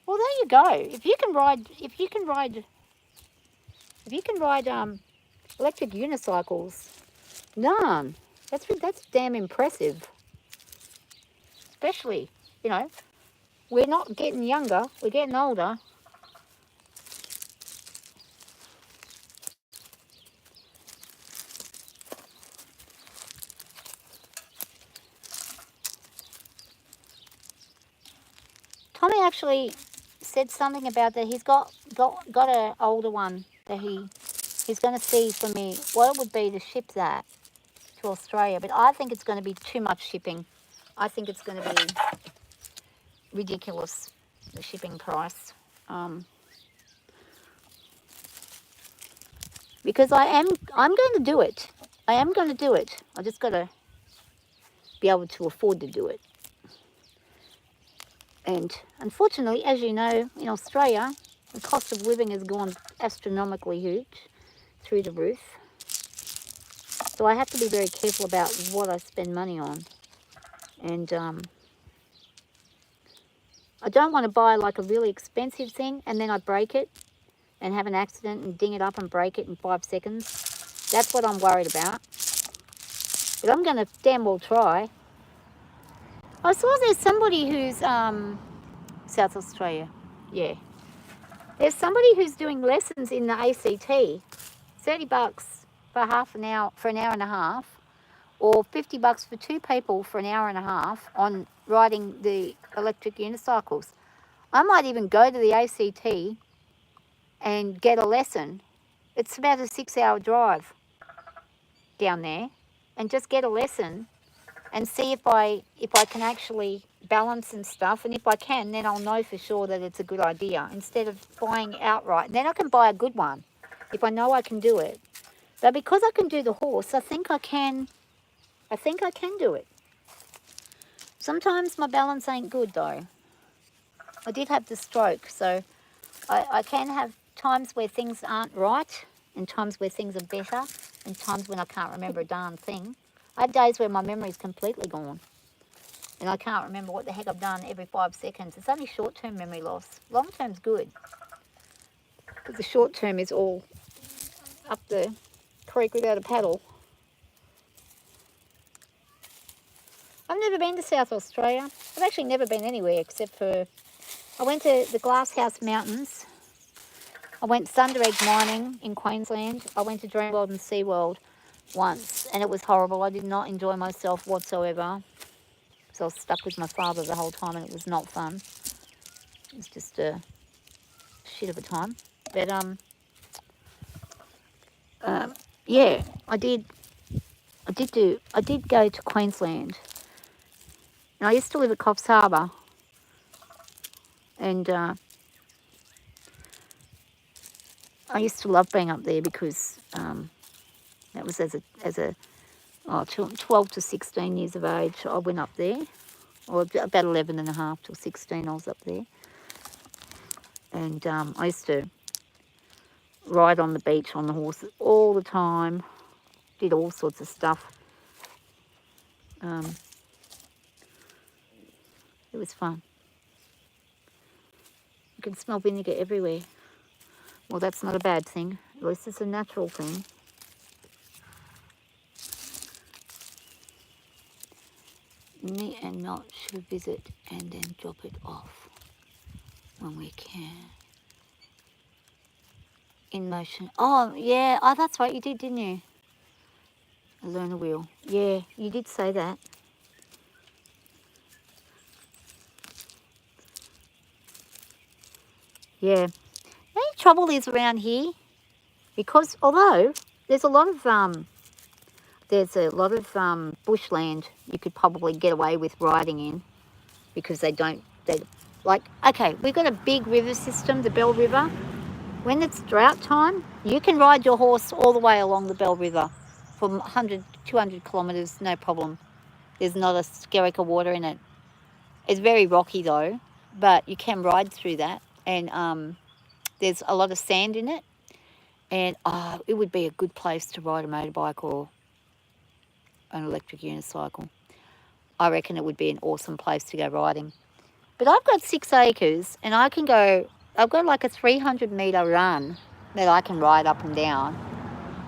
S1: Well, there you go. If you can ride electric unicycles, none. That's damn impressive. Especially, you know, we're not getting younger, we're getting older. Tommy actually said something about that. He's got an older one that he's going to see for me what it would be to ship that to Australia. But I think it's going to be too much shipping. I think it's going to be ridiculous, the shipping price. Because I'm going to do it. I am going to do it. I just got to be able to afford to do it. And unfortunately, as you know, in Australia, the cost of living has gone astronomically huge, through the roof. So I have to be very careful about what I spend money on. And I don't want to buy like a really expensive thing and then I break it and have an accident and ding it up and break it in 5 seconds. That's what I'm worried about. But I'm going to damn well try. I saw there's somebody who's South Australia, yeah. There's somebody who's doing lessons in the ACT, $30 for half an hour, for an hour and a half, or $50 for 2 people for an hour and a half on riding the electric unicycles. I might even go to the ACT and get a lesson. It's about a 6-hour drive down there, and just get a lesson and see if I can actually balance and stuff. And if I can, then I'll know for sure that it's a good idea instead of buying outright. And then I can buy a good one if I know I can do it. But because I can do the horse, I think I can do it. Sometimes my balance ain't good though. I did have the stroke, so I can have times where things aren't right and times where things are better and times when I can't remember a darn thing. I have days where my memory's completely gone and I can't remember what the heck I've done every 5 seconds. It's only short-term memory loss. Long-term's good, because the short-term is all up the creek without a paddle. I've never been to South Australia. I've actually never been anywhere except for, I went to the Glasshouse Mountains. I went Thunder Egg mining in Queensland. I went to Dreamworld and SeaWorld once, and it was horrible. I did not enjoy myself whatsoever. So I was stuck with my father the whole time, and it was not fun. It was just a shit of a time. But yeah, I did go to Queensland. And I used to live at Coffs Harbour, and I used to love being up there because that was as a 12 to 16 years of age. I went up there, or about 11 and a half till 16 I was up there. And I used to ride on the beach on the horses all the time, did all sorts of stuff. It was fun. You can smell vinegar everywhere. Well, that's not a bad thing. At least it's a natural thing. Me and Melt should visit and then drop it off when we can. In motion. Oh, yeah. Oh, that's right. You did, didn't you? A learner wheel. Yeah, you did say that. Yeah. The only trouble is around here, because although there's a lot of bushland you could probably get away with riding in, because they like, okay, we've got a big river system, the Bell River. When it's drought time, you can ride your horse all the way along the Bell River for 100, 200 kilometres, no problem. There's not a skerrick of water in it. It's very rocky though, but you can ride through that, and there's a lot of sand in it, and it would be a good place to ride a motorbike or an electric unicycle. I reckon it would be an awesome place to go riding. But I've got 6 acres, and I've got like a 300-metre run that I can ride up and down.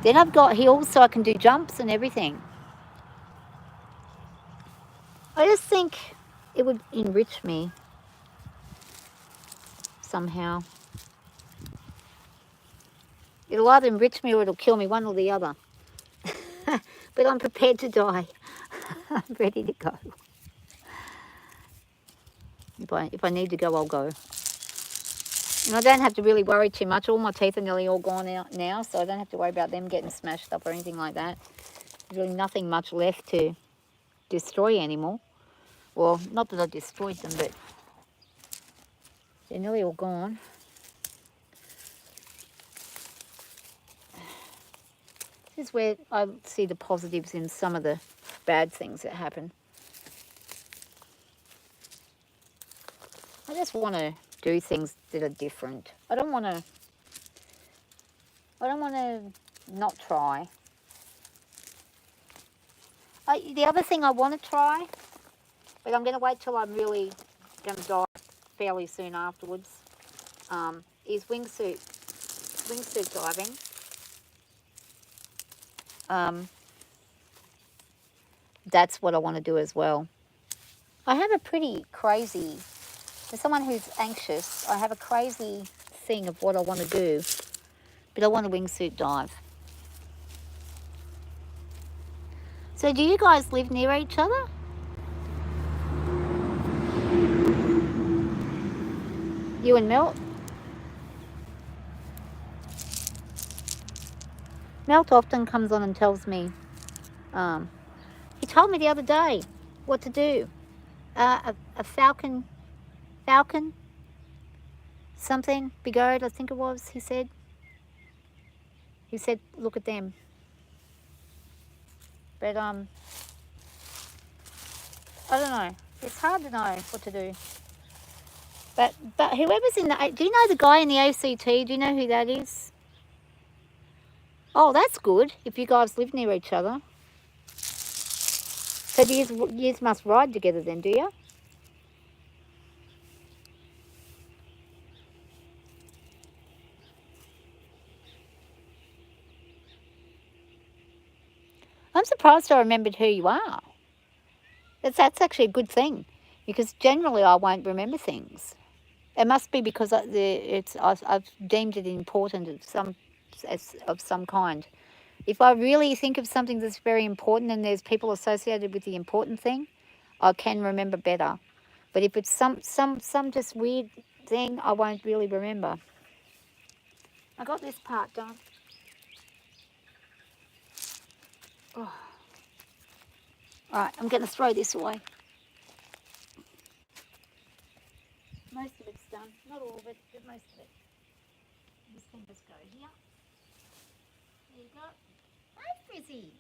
S1: Then I've got hills so I can do jumps and everything. I just think it would enrich me somehow. It'll either enrich me or it'll kill me, one or the other. But I'm prepared to die. I'm ready to go. If I need to go, I'll go. And I don't have to really worry too much. All my teeth are nearly all gone out now, so I don't have to worry about them getting smashed up or anything like that. There's really nothing much left to destroy anymore. Well, not that I destroyed them, but they're nearly all gone. This is where I see the positives in some of the bad things that happen. I just want to do things that are different. I don't want to not try. The other thing I want to try, but I'm going to wait till I'm really going to die fairly soon afterwards, is wingsuit diving. That's what I want to do as well. I have a pretty crazy, for someone who's anxious, I have a crazy thing of what I want to do, but I want to wingsuit dive. So do you guys live near each other? You and Melt? Melt often comes on and tells me, he told me the other day what to do. A falcon, something, bigode, I think it was, he said. He said, look at them. But, I don't know. It's hard to know what to do. But whoever's in the, do you know the guy in the ACT? Do you know who that is? Oh, that's good, if you guys live near each other. So you must ride together then, do you? I'm surprised I remembered who you are. That's actually a good thing, because generally I won't remember things. It must be because I've deemed it important of some kind. If I really think of something that's very important and there's people associated with the important thing, I can remember better. But if it's some just weird thing, I won't really remember. I got this part done. Oh. All right, I'm going to throw this away. Most of it's done. Not all of it, but most of it. This can just go here. There you go. Hi, Frizzy.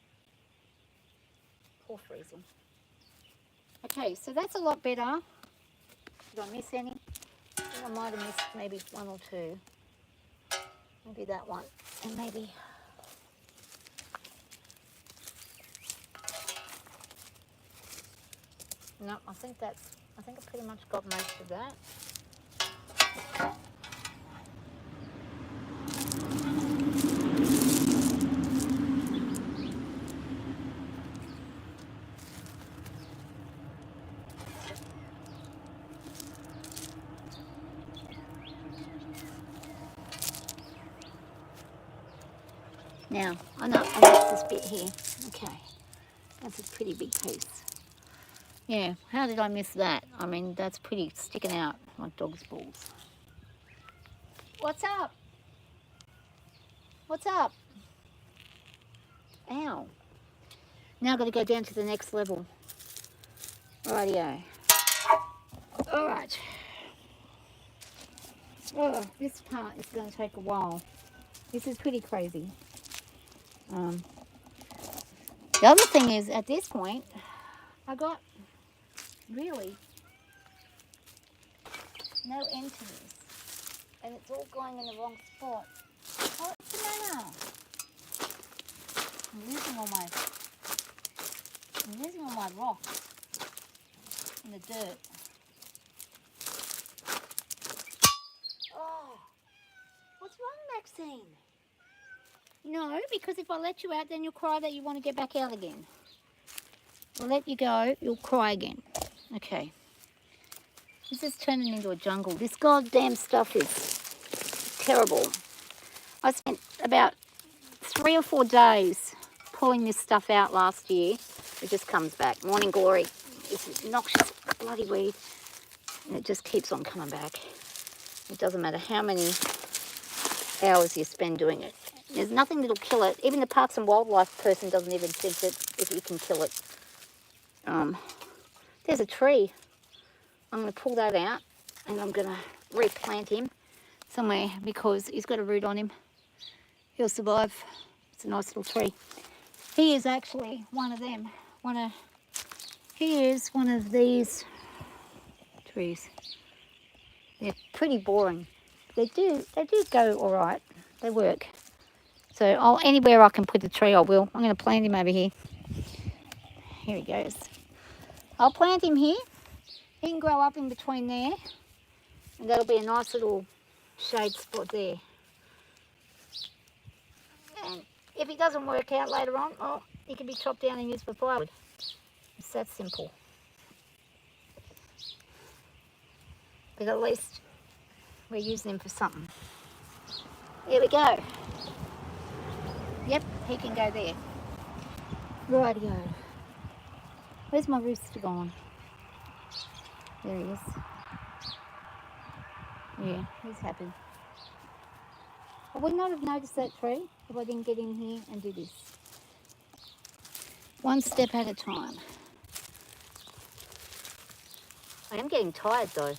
S1: Poor Frizzy. Okay, so that's a lot better. Did I miss any? I think I might have missed maybe one or two. Maybe that one. And maybe... No, I think I pretty much got most of that. Now, I know I missed this bit here. Okay, that's a pretty big piece. Yeah, how did I miss that? I mean, that's pretty sticking out like dog's balls. What's up? What's up? Ow. Now I've got to go down to the next level. Rightio. Alright. Oh, this part is going to take a while. This is pretty crazy. The other thing is, at this point, I got really no end to this. And it's all going in the wrong spot. Oh, what's the matter? I'm losing all my rocks in the dirt. Oh, what's wrong, Maxine? No, because if I let you out, then you'll cry that you want to get back out again. I'll let you go, you'll cry again. Okay. This is turning into a jungle. This goddamn stuff is terrible. I spent about 3 or 4 days pulling this stuff out last year. It just comes back. Morning glory. It's noxious bloody weed. And it just keeps on coming back. It doesn't matter how many hours you spend doing it. There's nothing that'll kill it. Even the Parks and Wildlife person doesn't even think that if you can kill it. There's a tree. I'm going to pull that out and I'm going to replant him somewhere because he's got a root on him. He'll survive. It's a nice little tree. He is actually one of them. He is one of these trees. They're pretty boring. They do go all right. They work. So anywhere I can put the tree, I will. I'm going to plant him over here. Here he goes. I'll plant him here. He can grow up in between there. And that'll be a nice little shade spot there. And if it doesn't work out later on, he can be chopped down and used for firewood. It's that simple. But at least we're using him for something. Here we go. Yep, he can go there. Rightio. Where's my rooster gone? There he is. Yeah, he's happy. I would not have noticed that tree if I didn't get in here and do this. One step at a time. I am getting tired though.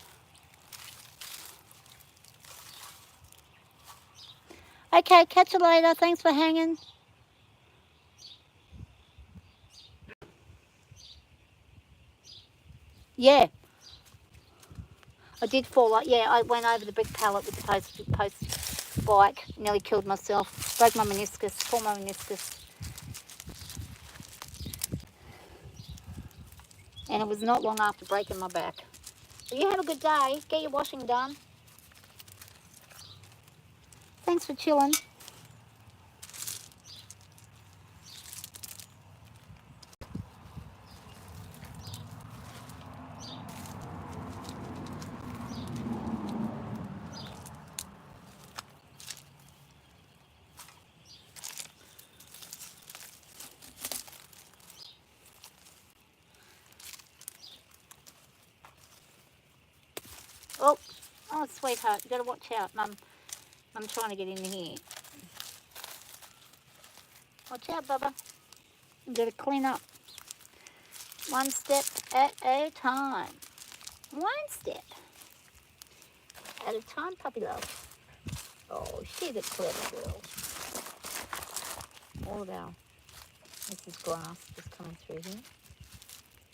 S1: Okay, catch you later. Thanks for hanging. Yeah. I did fall. I went over the brick pallet with the post bike. Nearly killed myself. Broke my meniscus. Tore my meniscus. And it was not long after breaking my back. So you have a good day. Get your washing done. Thanks for chilling. Oh, sweetheart, you got to watch out, Mum. I'm trying to get in here. Watch out, Bubba. You got to clean up. One step at a time. One step at a time, puppy love. Oh, she's a clever girl. All of our, this is grass just coming through here.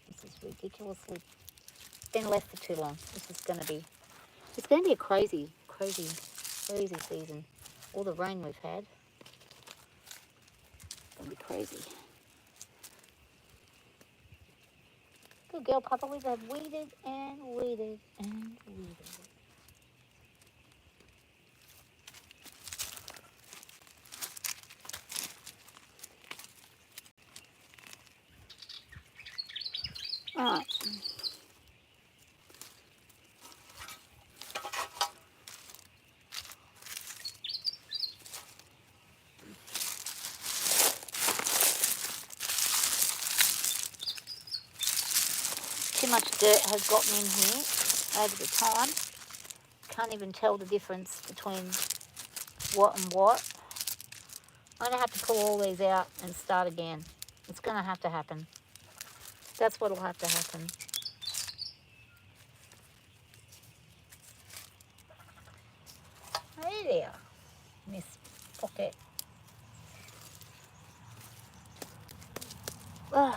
S1: This is ridiculously, been left for too long. This is going to be, it's going to be a crazy season. All the rain we've had. It's going to be crazy. Good girl, Papa. We've had weeded and weeded and weeded. All right. too much dirt has gotten in here over the time. Can't even tell the difference between what and what. I'm going to have to pull all these out and start again. It's going to have to happen. That's what will have to happen. Hey there, Miss Pocket. Ugh.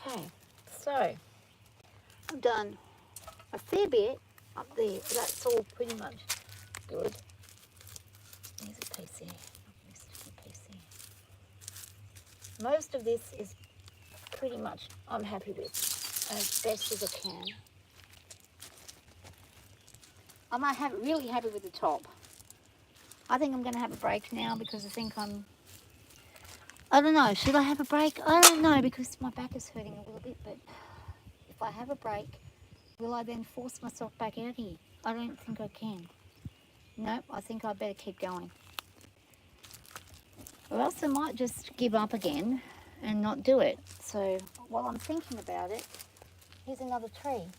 S1: Okay, so I've done a fair bit up there. That's all pretty much good. There's a piece there. I've missed a piece there. Most of this is pretty much I'm happy with as best as I can. I'm really happy with the top. I think I'm going to have a break now because I don't know, should I have a break? I don't know because my back is hurting a little bit, but if I have a break, will I then force myself back out here? I don't think I can. Nope, I think I better keep going. Or else I might just give up again and not do it. So while I'm thinking about it, here's another tree.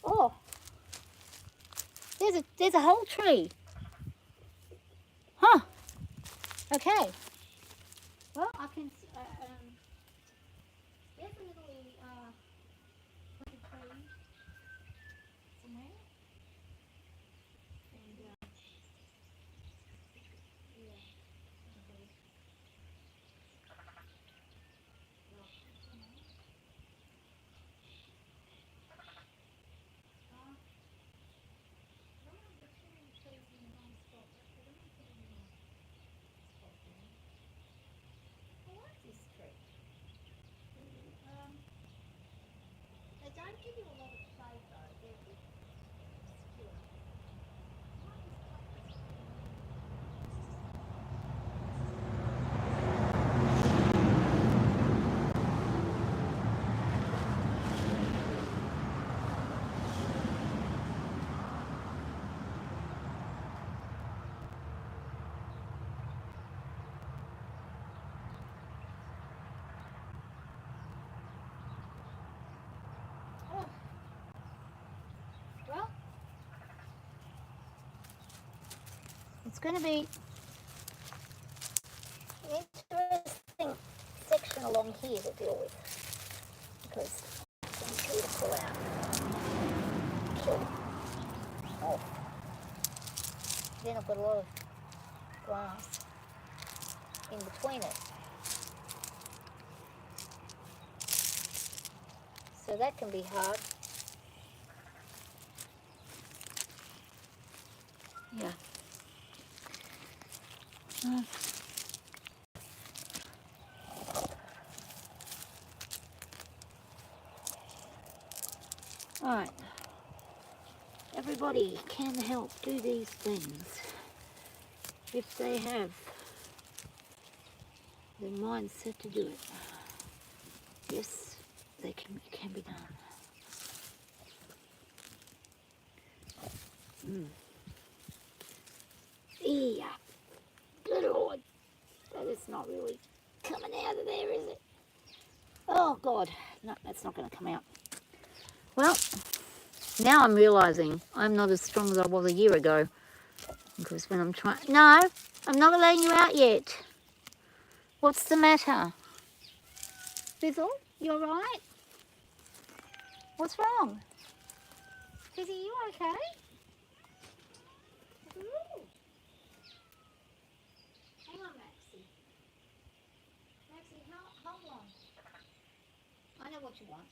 S1: Oh, there's a whole tree. Huh. Okay. Well, I can. Definitely put a tree somewhere. And yeah. Okay. They don't give you a lot of shade though. They're a bit obscure. Oh. Well, it's going to be an interesting section along here to deal with because it's going to pull out, kill off. Then I've got a lot of grass in between it. So that can be hard. Yeah. All right. Everybody can help do these things if they have the mindset to do it. Yes, it can be done. Yeah. Good Lord. That is not really coming out of there, is it? Oh, God. No, that's not going to come out. Well, now I'm realising I'm not as strong as I was a year ago. Because when I'm trying... No, I'm not letting you out yet. What's the matter? Fizzle, you all right? What's wrong? Fizzy, you okay? Ooh. Hang on, Maxie. Maxie, hold on. I know what you want.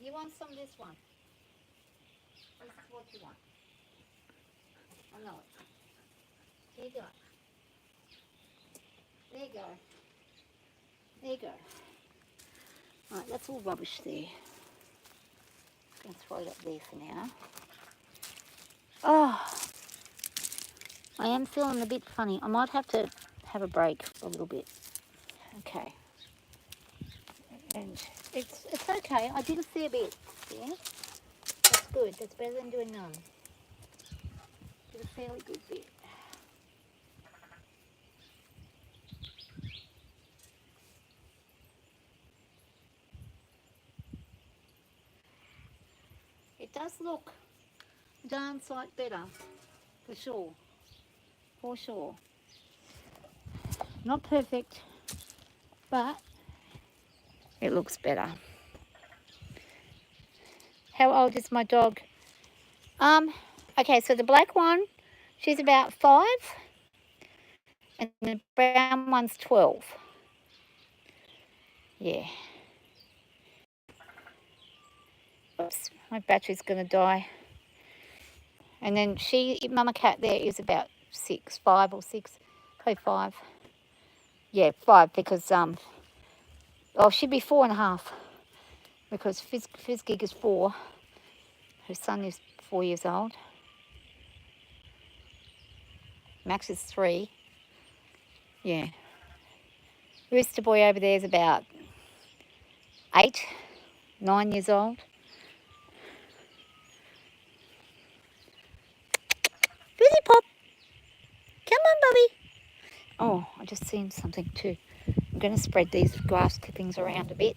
S1: You want some of this one? This is what you want. I know it. Here you go. There you go. There you go. Right, that's all rubbish there. I'm going to throw it up there for now. Oh, I am feeling a bit funny. I might have to have a break a little bit. Okay. And it's okay. I did a fair bit. Yeah, that's good. That's better than doing none. Did a fairly good bit. It does look darn sight better, for sure. For sure. Not perfect, but it looks better. How old is my dog? Okay, so the black one, she's about 5, and the brown one's 12. Yeah. Oops, my battery's gonna die. And then Mama Cat there is about 6, 5 or 6, probably 5. Yeah, 5 because she'd be 4.5 because Fizzgig is 4. Her son is 4 years old. Max is 3. Yeah. Rooster Boy over there is about 8, 9 years old. Busy Pop. Come on, Bubby. Oh, I just seen something too. I'm going to spread these grass clippings around a bit.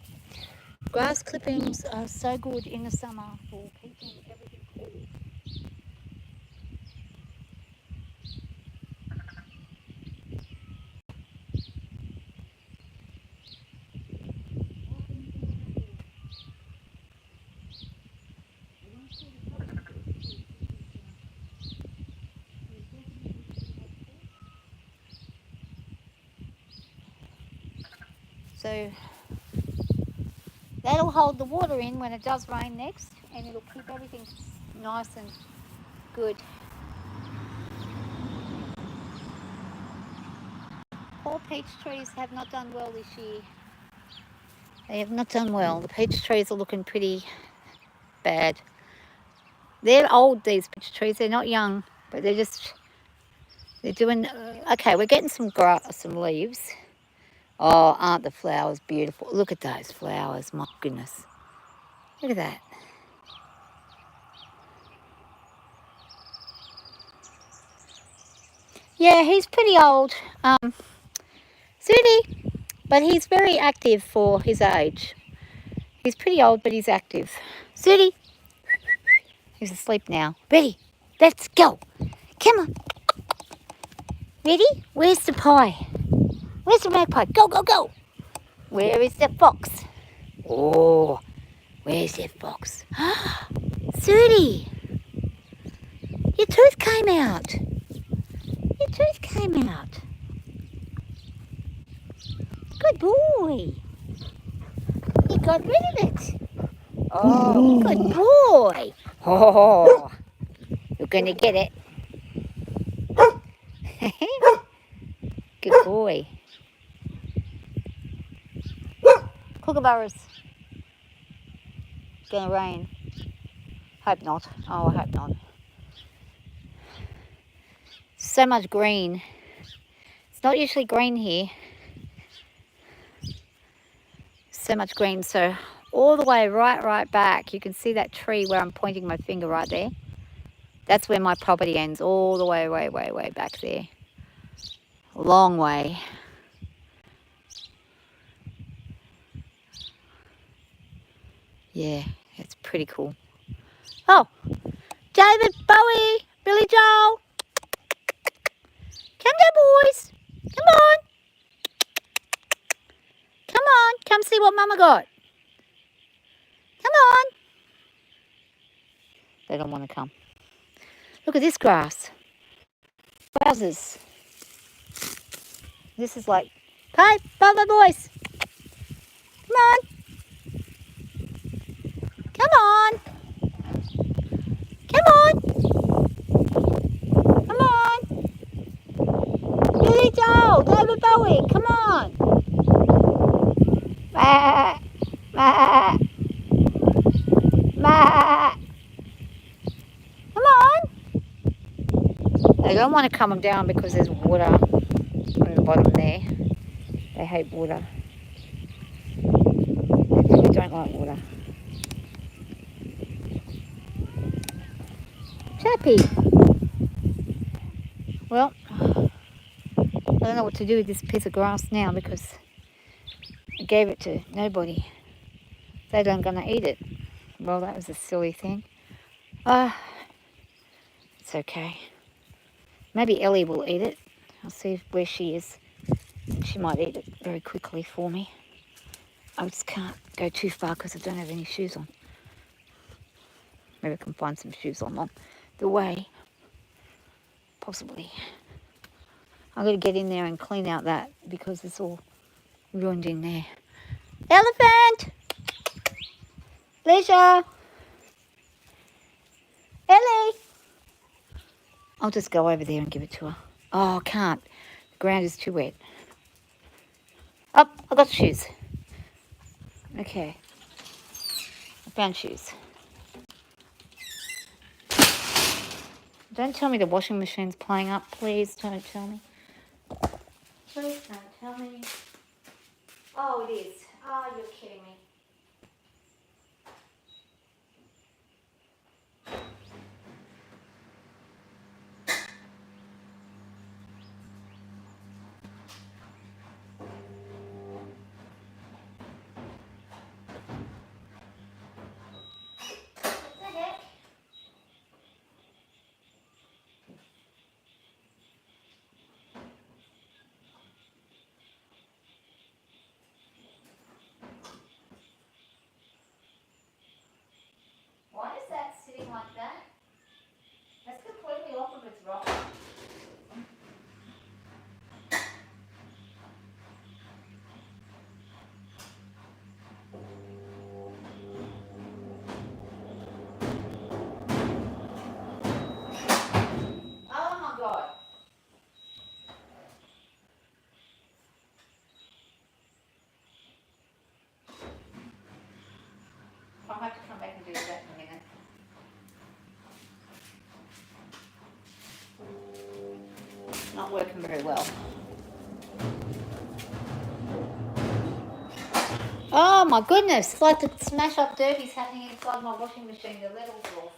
S1: Grass clippings are so good in the summer for keeping everything cool. So that'll hold the water in when it does rain next, and it'll keep everything nice and good. Poor peach trees have not done well this year. They have not done well. The peach trees are looking pretty bad. They're old, these peach trees. They're not young, but they're doing okay. We're getting some leaves. Oh, aren't the flowers beautiful? Look at those flowers, my goodness. Look at that. Yeah, he's pretty old, Sudi, but he's very active for his age. He's pretty old, but he's active. Sudi, he's asleep now. Ready? Let's go. Come on. Ready? Where's the pie? Where's the magpie? Go, go, go. Where is the fox? Oh, where's the fox? Sudi, your tooth came out. Your tooth came out. Good boy. You got rid of it. Oh, good boy. Oh, you're going to get it. Good boy. Kookaburras. It's going to rain. Hope not. Oh, I hope not. So much green. It's not usually green here. So much green. So all the way right back, you can see that tree where I'm pointing my finger right there. That's where my property ends, all the way, way back there. A long way. Yeah, it's pretty cool. Oh, David Bowie, Billy Joel. Come down, boys. Come on. Come on, come see what Mama got. Come on. They don't want to come. Look at this grass. Wowzers. This is like, hey, Bubba boys. Come on. Come on. Come on. Come on. Billy Joel, David Bowie, come on. Bah, bah, bah. Come on. They don't want to come down because there's water on the bottom there. They hate water. don't like water. Chappy. Well, I don't know what to do with this piece of grass now because I gave it to nobody. They don't gonna eat it. Well, that was a silly thing. It's okay. Maybe Ellie will eat it. I'll see where she is. She might eat it very quickly for me. I just can't go too far because I don't have any shoes on. Maybe I can find some shoes on the way. Possibly. I'm going to get in there and clean out that because it's all ruined in there. Elephant! Leisure! Ellie! I'll just go over there and give it to her. Oh, I can't. The ground is too wet. Oh, I got shoes. Okay. I found shoes. Don't tell me the washing machine's playing up. Please don't tell me. Please don't tell me. Oh, it is. Oh, you're kidding me. What the heck? Why is that sitting like that? That's completely off of its rocker. Oh my God. I'll have to come back and do that in a minute. Not working very well. Oh my goodness, it's like the smash up derby's happening inside my washing machine. The levels are off.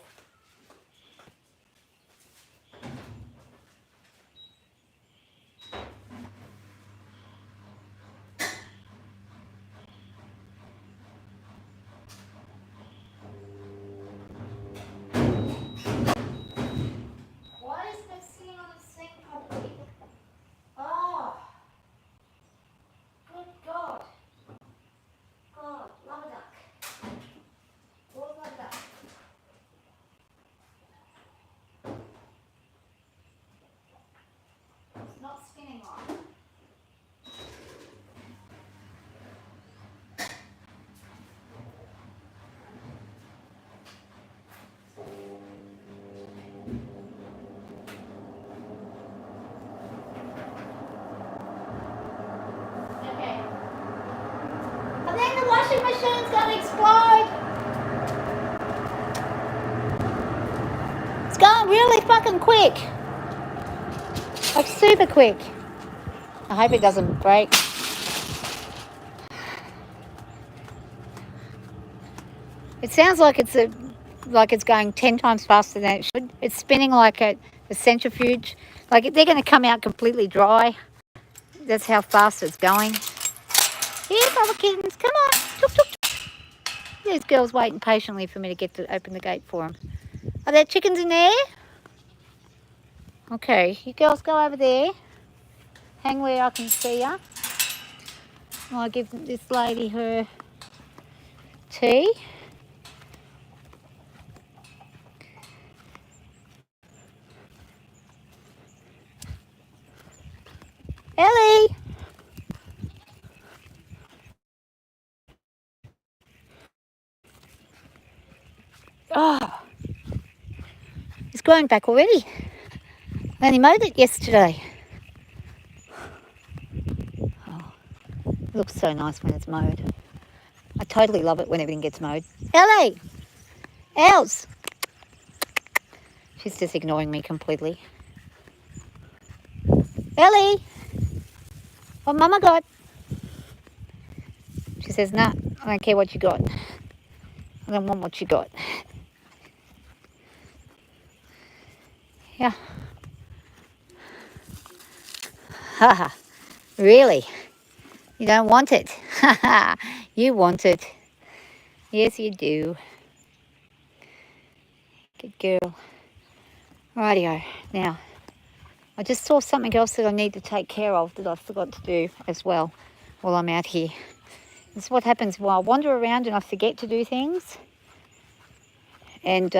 S1: Why isn't it sitting on the sink properly? Oh, good God. God, love a duck. Lord, love a duck. It's not spinning right. Okay. I think the washing machine's gonna explode. It's going really fucking quick. Like super quick. I hope it doesn't break. It sounds like it's going 10 times faster than it should. It's spinning like a centrifuge. Like they're going to come out completely dry. That's how fast it's going. Here, mother kittens, come on. Tuk, tuk, tuk. These girls waiting patiently for me to get to open the gate for them. Are there chickens in there? Okay, you girls go over there. Hang where I can see you. I'll give this lady her tea. Ellie! Oh, it's growing back already. I only mowed it yesterday. Oh, it looks so nice when it's mowed. I totally love it when everything gets mowed. Ellie! Els! She's just ignoring me completely. Ellie! What Mama got? She says, nah, I don't care what you got. I don't want what you got. Yeah. Haha. Really? You don't want it? Haha. You want it. Yes, you do. Good girl. Rightio. Now, I just saw something else that I need to take care of that I forgot to do as well while I'm out here. This is what happens while I wander around and I forget to do things. And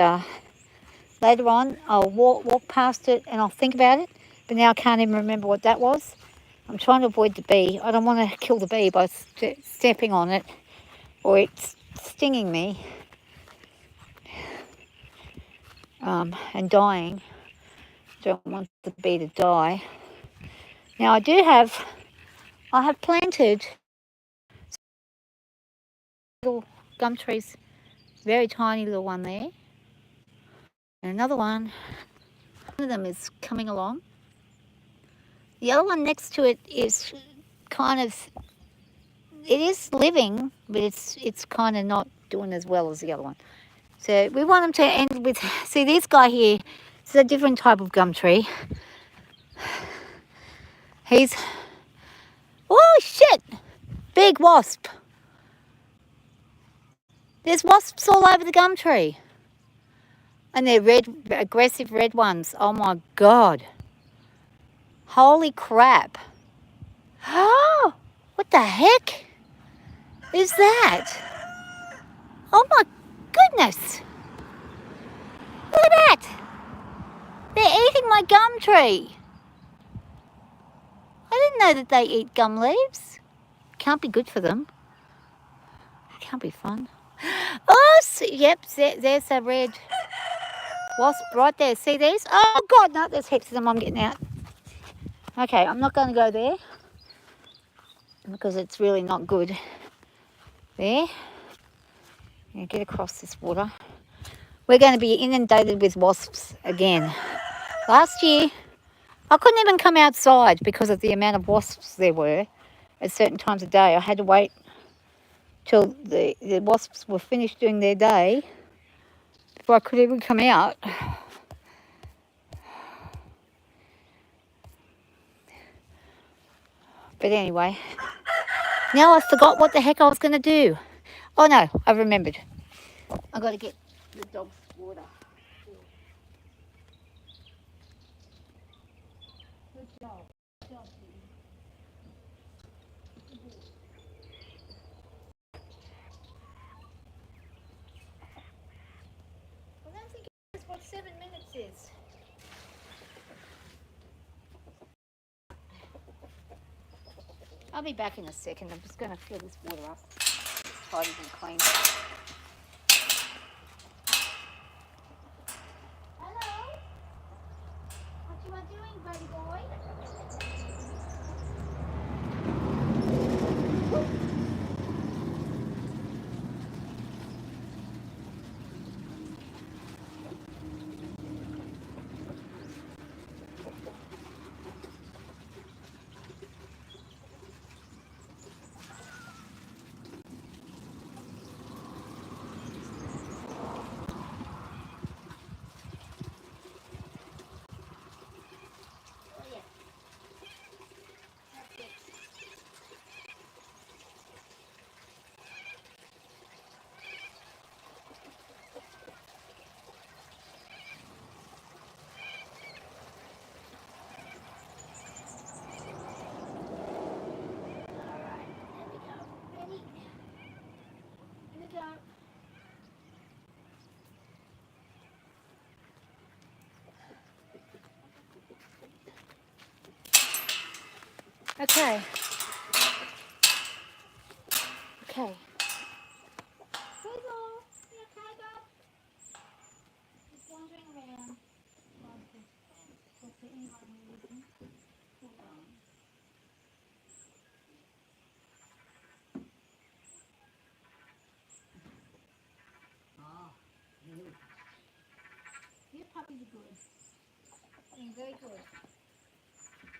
S1: later on, I'll walk past it and I'll think about it. But now I can't even remember what that was. I'm trying to avoid the bee. I don't want to kill the bee by stepping on it or it's stinging me and dying. Don't want the bee to die. Now I have planted little gum trees, very tiny little one there, and another one of them is coming along. The other one next to it is kind of, it is living, but it's kind of not doing as well as the other one. So we want them to end with, see this guy here, this is a different type of gum tree. He's, oh shit, big wasp. There's wasps all over the gum tree. And they're red, aggressive red ones. Oh my God. Holy crap. Oh, what the heck is that? Oh my goodness. Look at that. They're eating my gum tree. I didn't know that they eat gum leaves. Can't be good for them. Can't be fun. Oh, yep, there's a red wasp right there. See these? Oh God, no, there's heaps of them. I'm getting out. Okay, I'm not going to go there because it's really not good. There. Get across this water. We're going to be inundated with wasps again. Last year, I couldn't even come outside because of the amount of wasps there were at certain times of day. I had to wait till the wasps were finished doing their day before I could even come out. But anyway, now I forgot what the heck I was going to do. Oh no, I remembered. I've got to get the dog's water. Good job. Good job, I don't think it's what 7 minutes is. I'll be back in a second. I'm just going to fill this water up. Tidy and clean. Hello? What you are doing, buddy boy? Okay. Okay. Google, you okay, Bob? Just wandering around. Talk to anyone who listens. Hold on. Oh, good. Your puppies are good. Very good.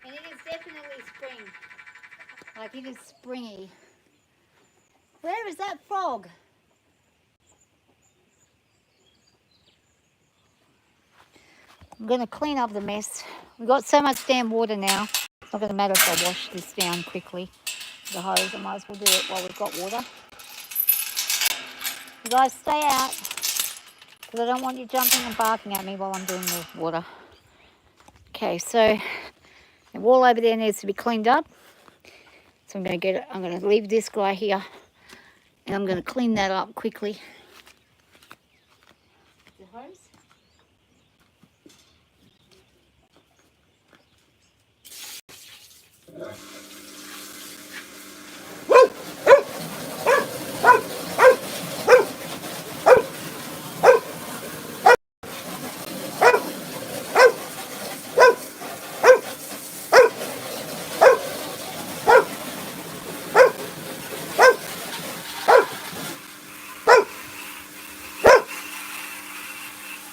S1: And it is definitely spring. Like it is springy. Where is that frog? I'm going to clean up the mess. We've got so much damn water now. It's not going to matter if I wash this down quickly. The hose, I might as well do it while we've got water. You guys stay out, because I don't want you jumping and barking at me while I'm doing the water. Okay, so the wall over there needs to be cleaned up. So I'm going to leave this guy here, and I'm going to clean that up quickly. The hose.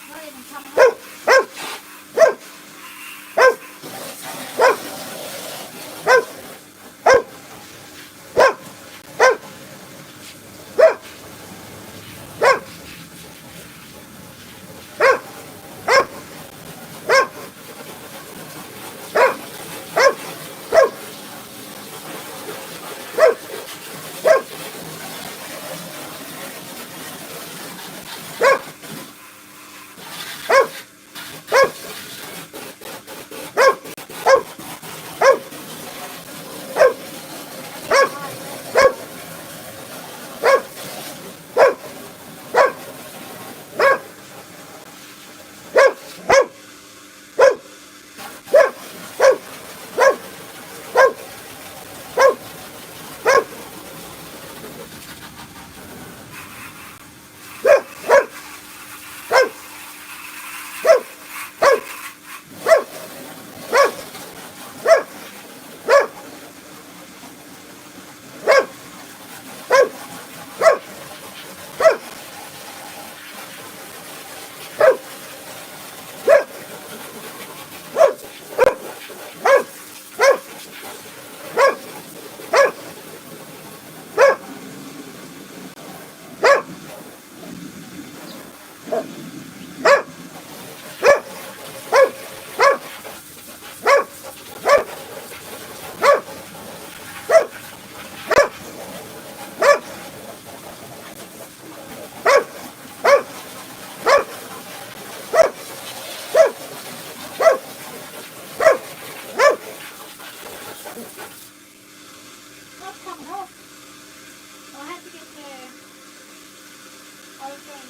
S1: Not even coming up. Not coming off. I have to get the open.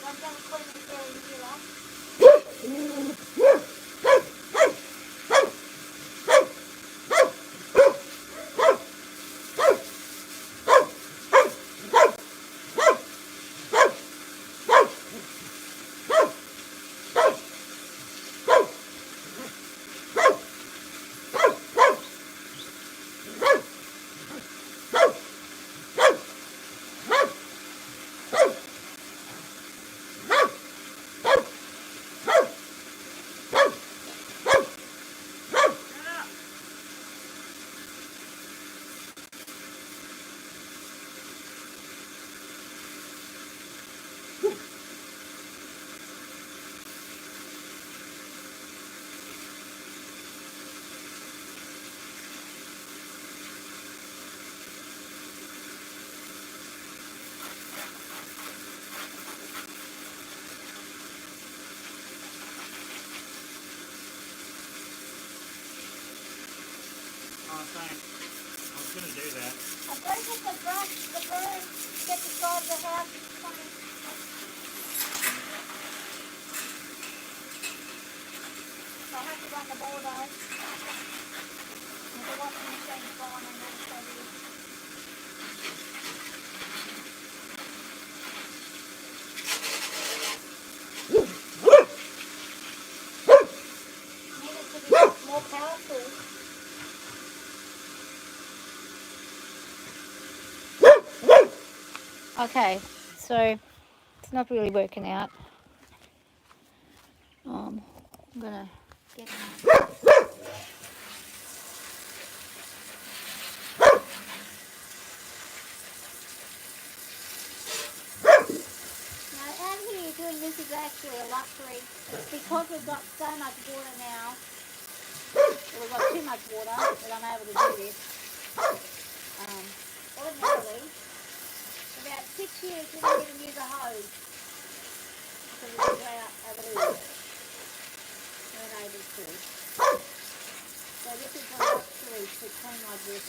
S1: I'm going to clean this area here up.
S2: Oh, thanks. I was going to do that.
S1: I'm going to get the brush, the broom, get the side of the house clean. So I have to run the board out. And the washing machine's gone and that's so weird. Need it to be more powerful. Okay, so it's not really working out. I'm gonna get is actually a luxury. It's because we've got so much water now. Well, we've got too much water that I'm able to do this. Ordinarily, for about 6 years we didn't even use a hose because of the drought over there. We weren't able to. So this is a luxury to clean like this.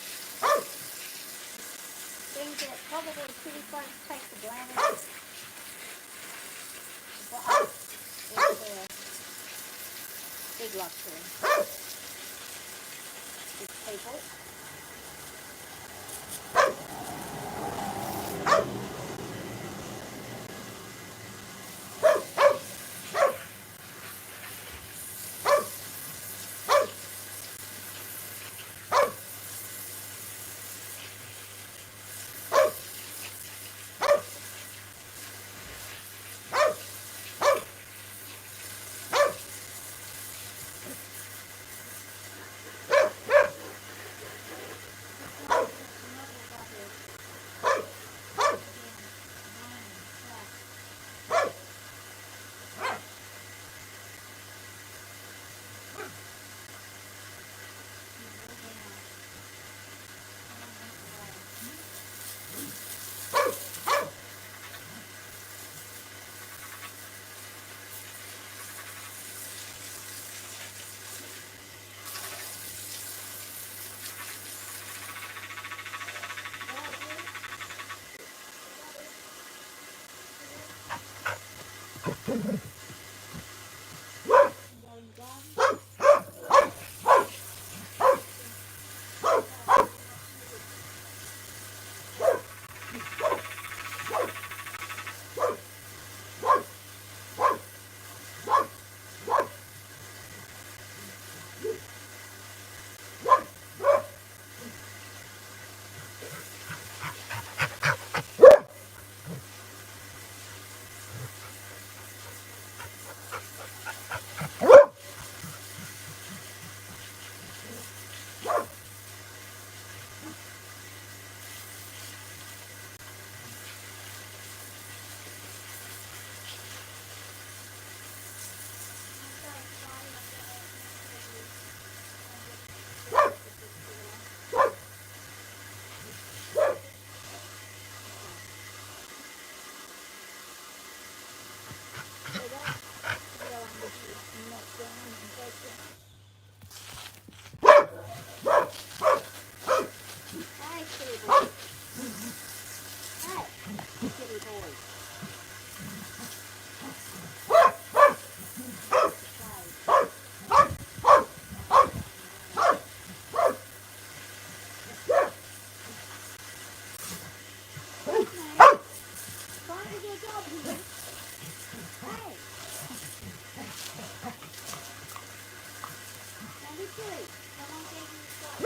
S1: Things that probably city folk take for granted. For us, it's a big luxury. Big people. Hey, kitty boy. Hey, kitty boy. Trying to do a job here. Hey. Don't be silly. Come on, get in the truck.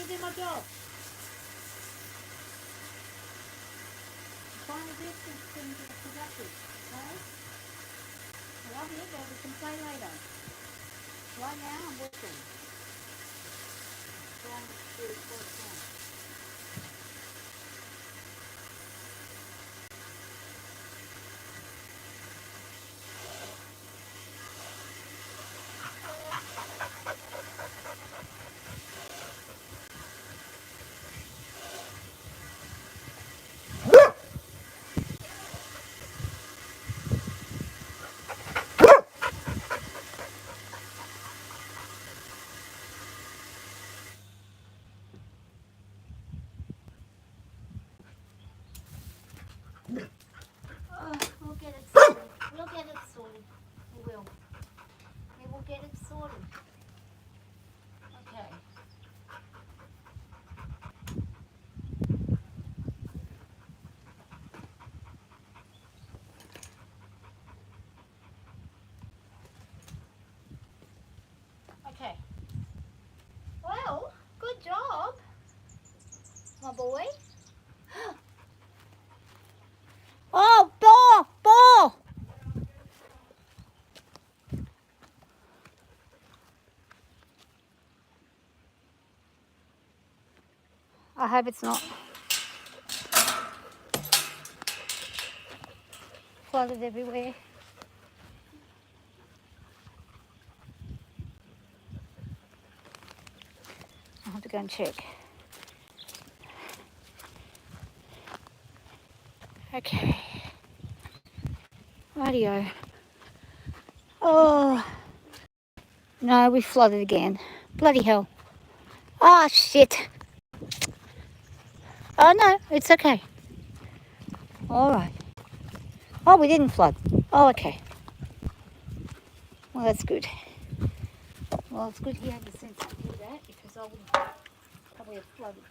S1: to do my job. Trying to do some things that are productive, okay? I love you, but we can play later. Right now, I'm working. Trying to do what's wrong. We'll get it sorted. We'll get it sorted. We will. We will get it sorted. Okay. Okay. Well, good job, my boy. Oh, ball, ball. I hope it's not flooded everywhere. I'll have to go and check. Okay. Radio. Oh. No, we flooded again. Bloody hell. Oh, shit. Oh, no, it's okay. All right. Oh, we didn't flood. Oh, okay. Well, that's good. Well, it's good he had the sense to do that because I would probably have flooded.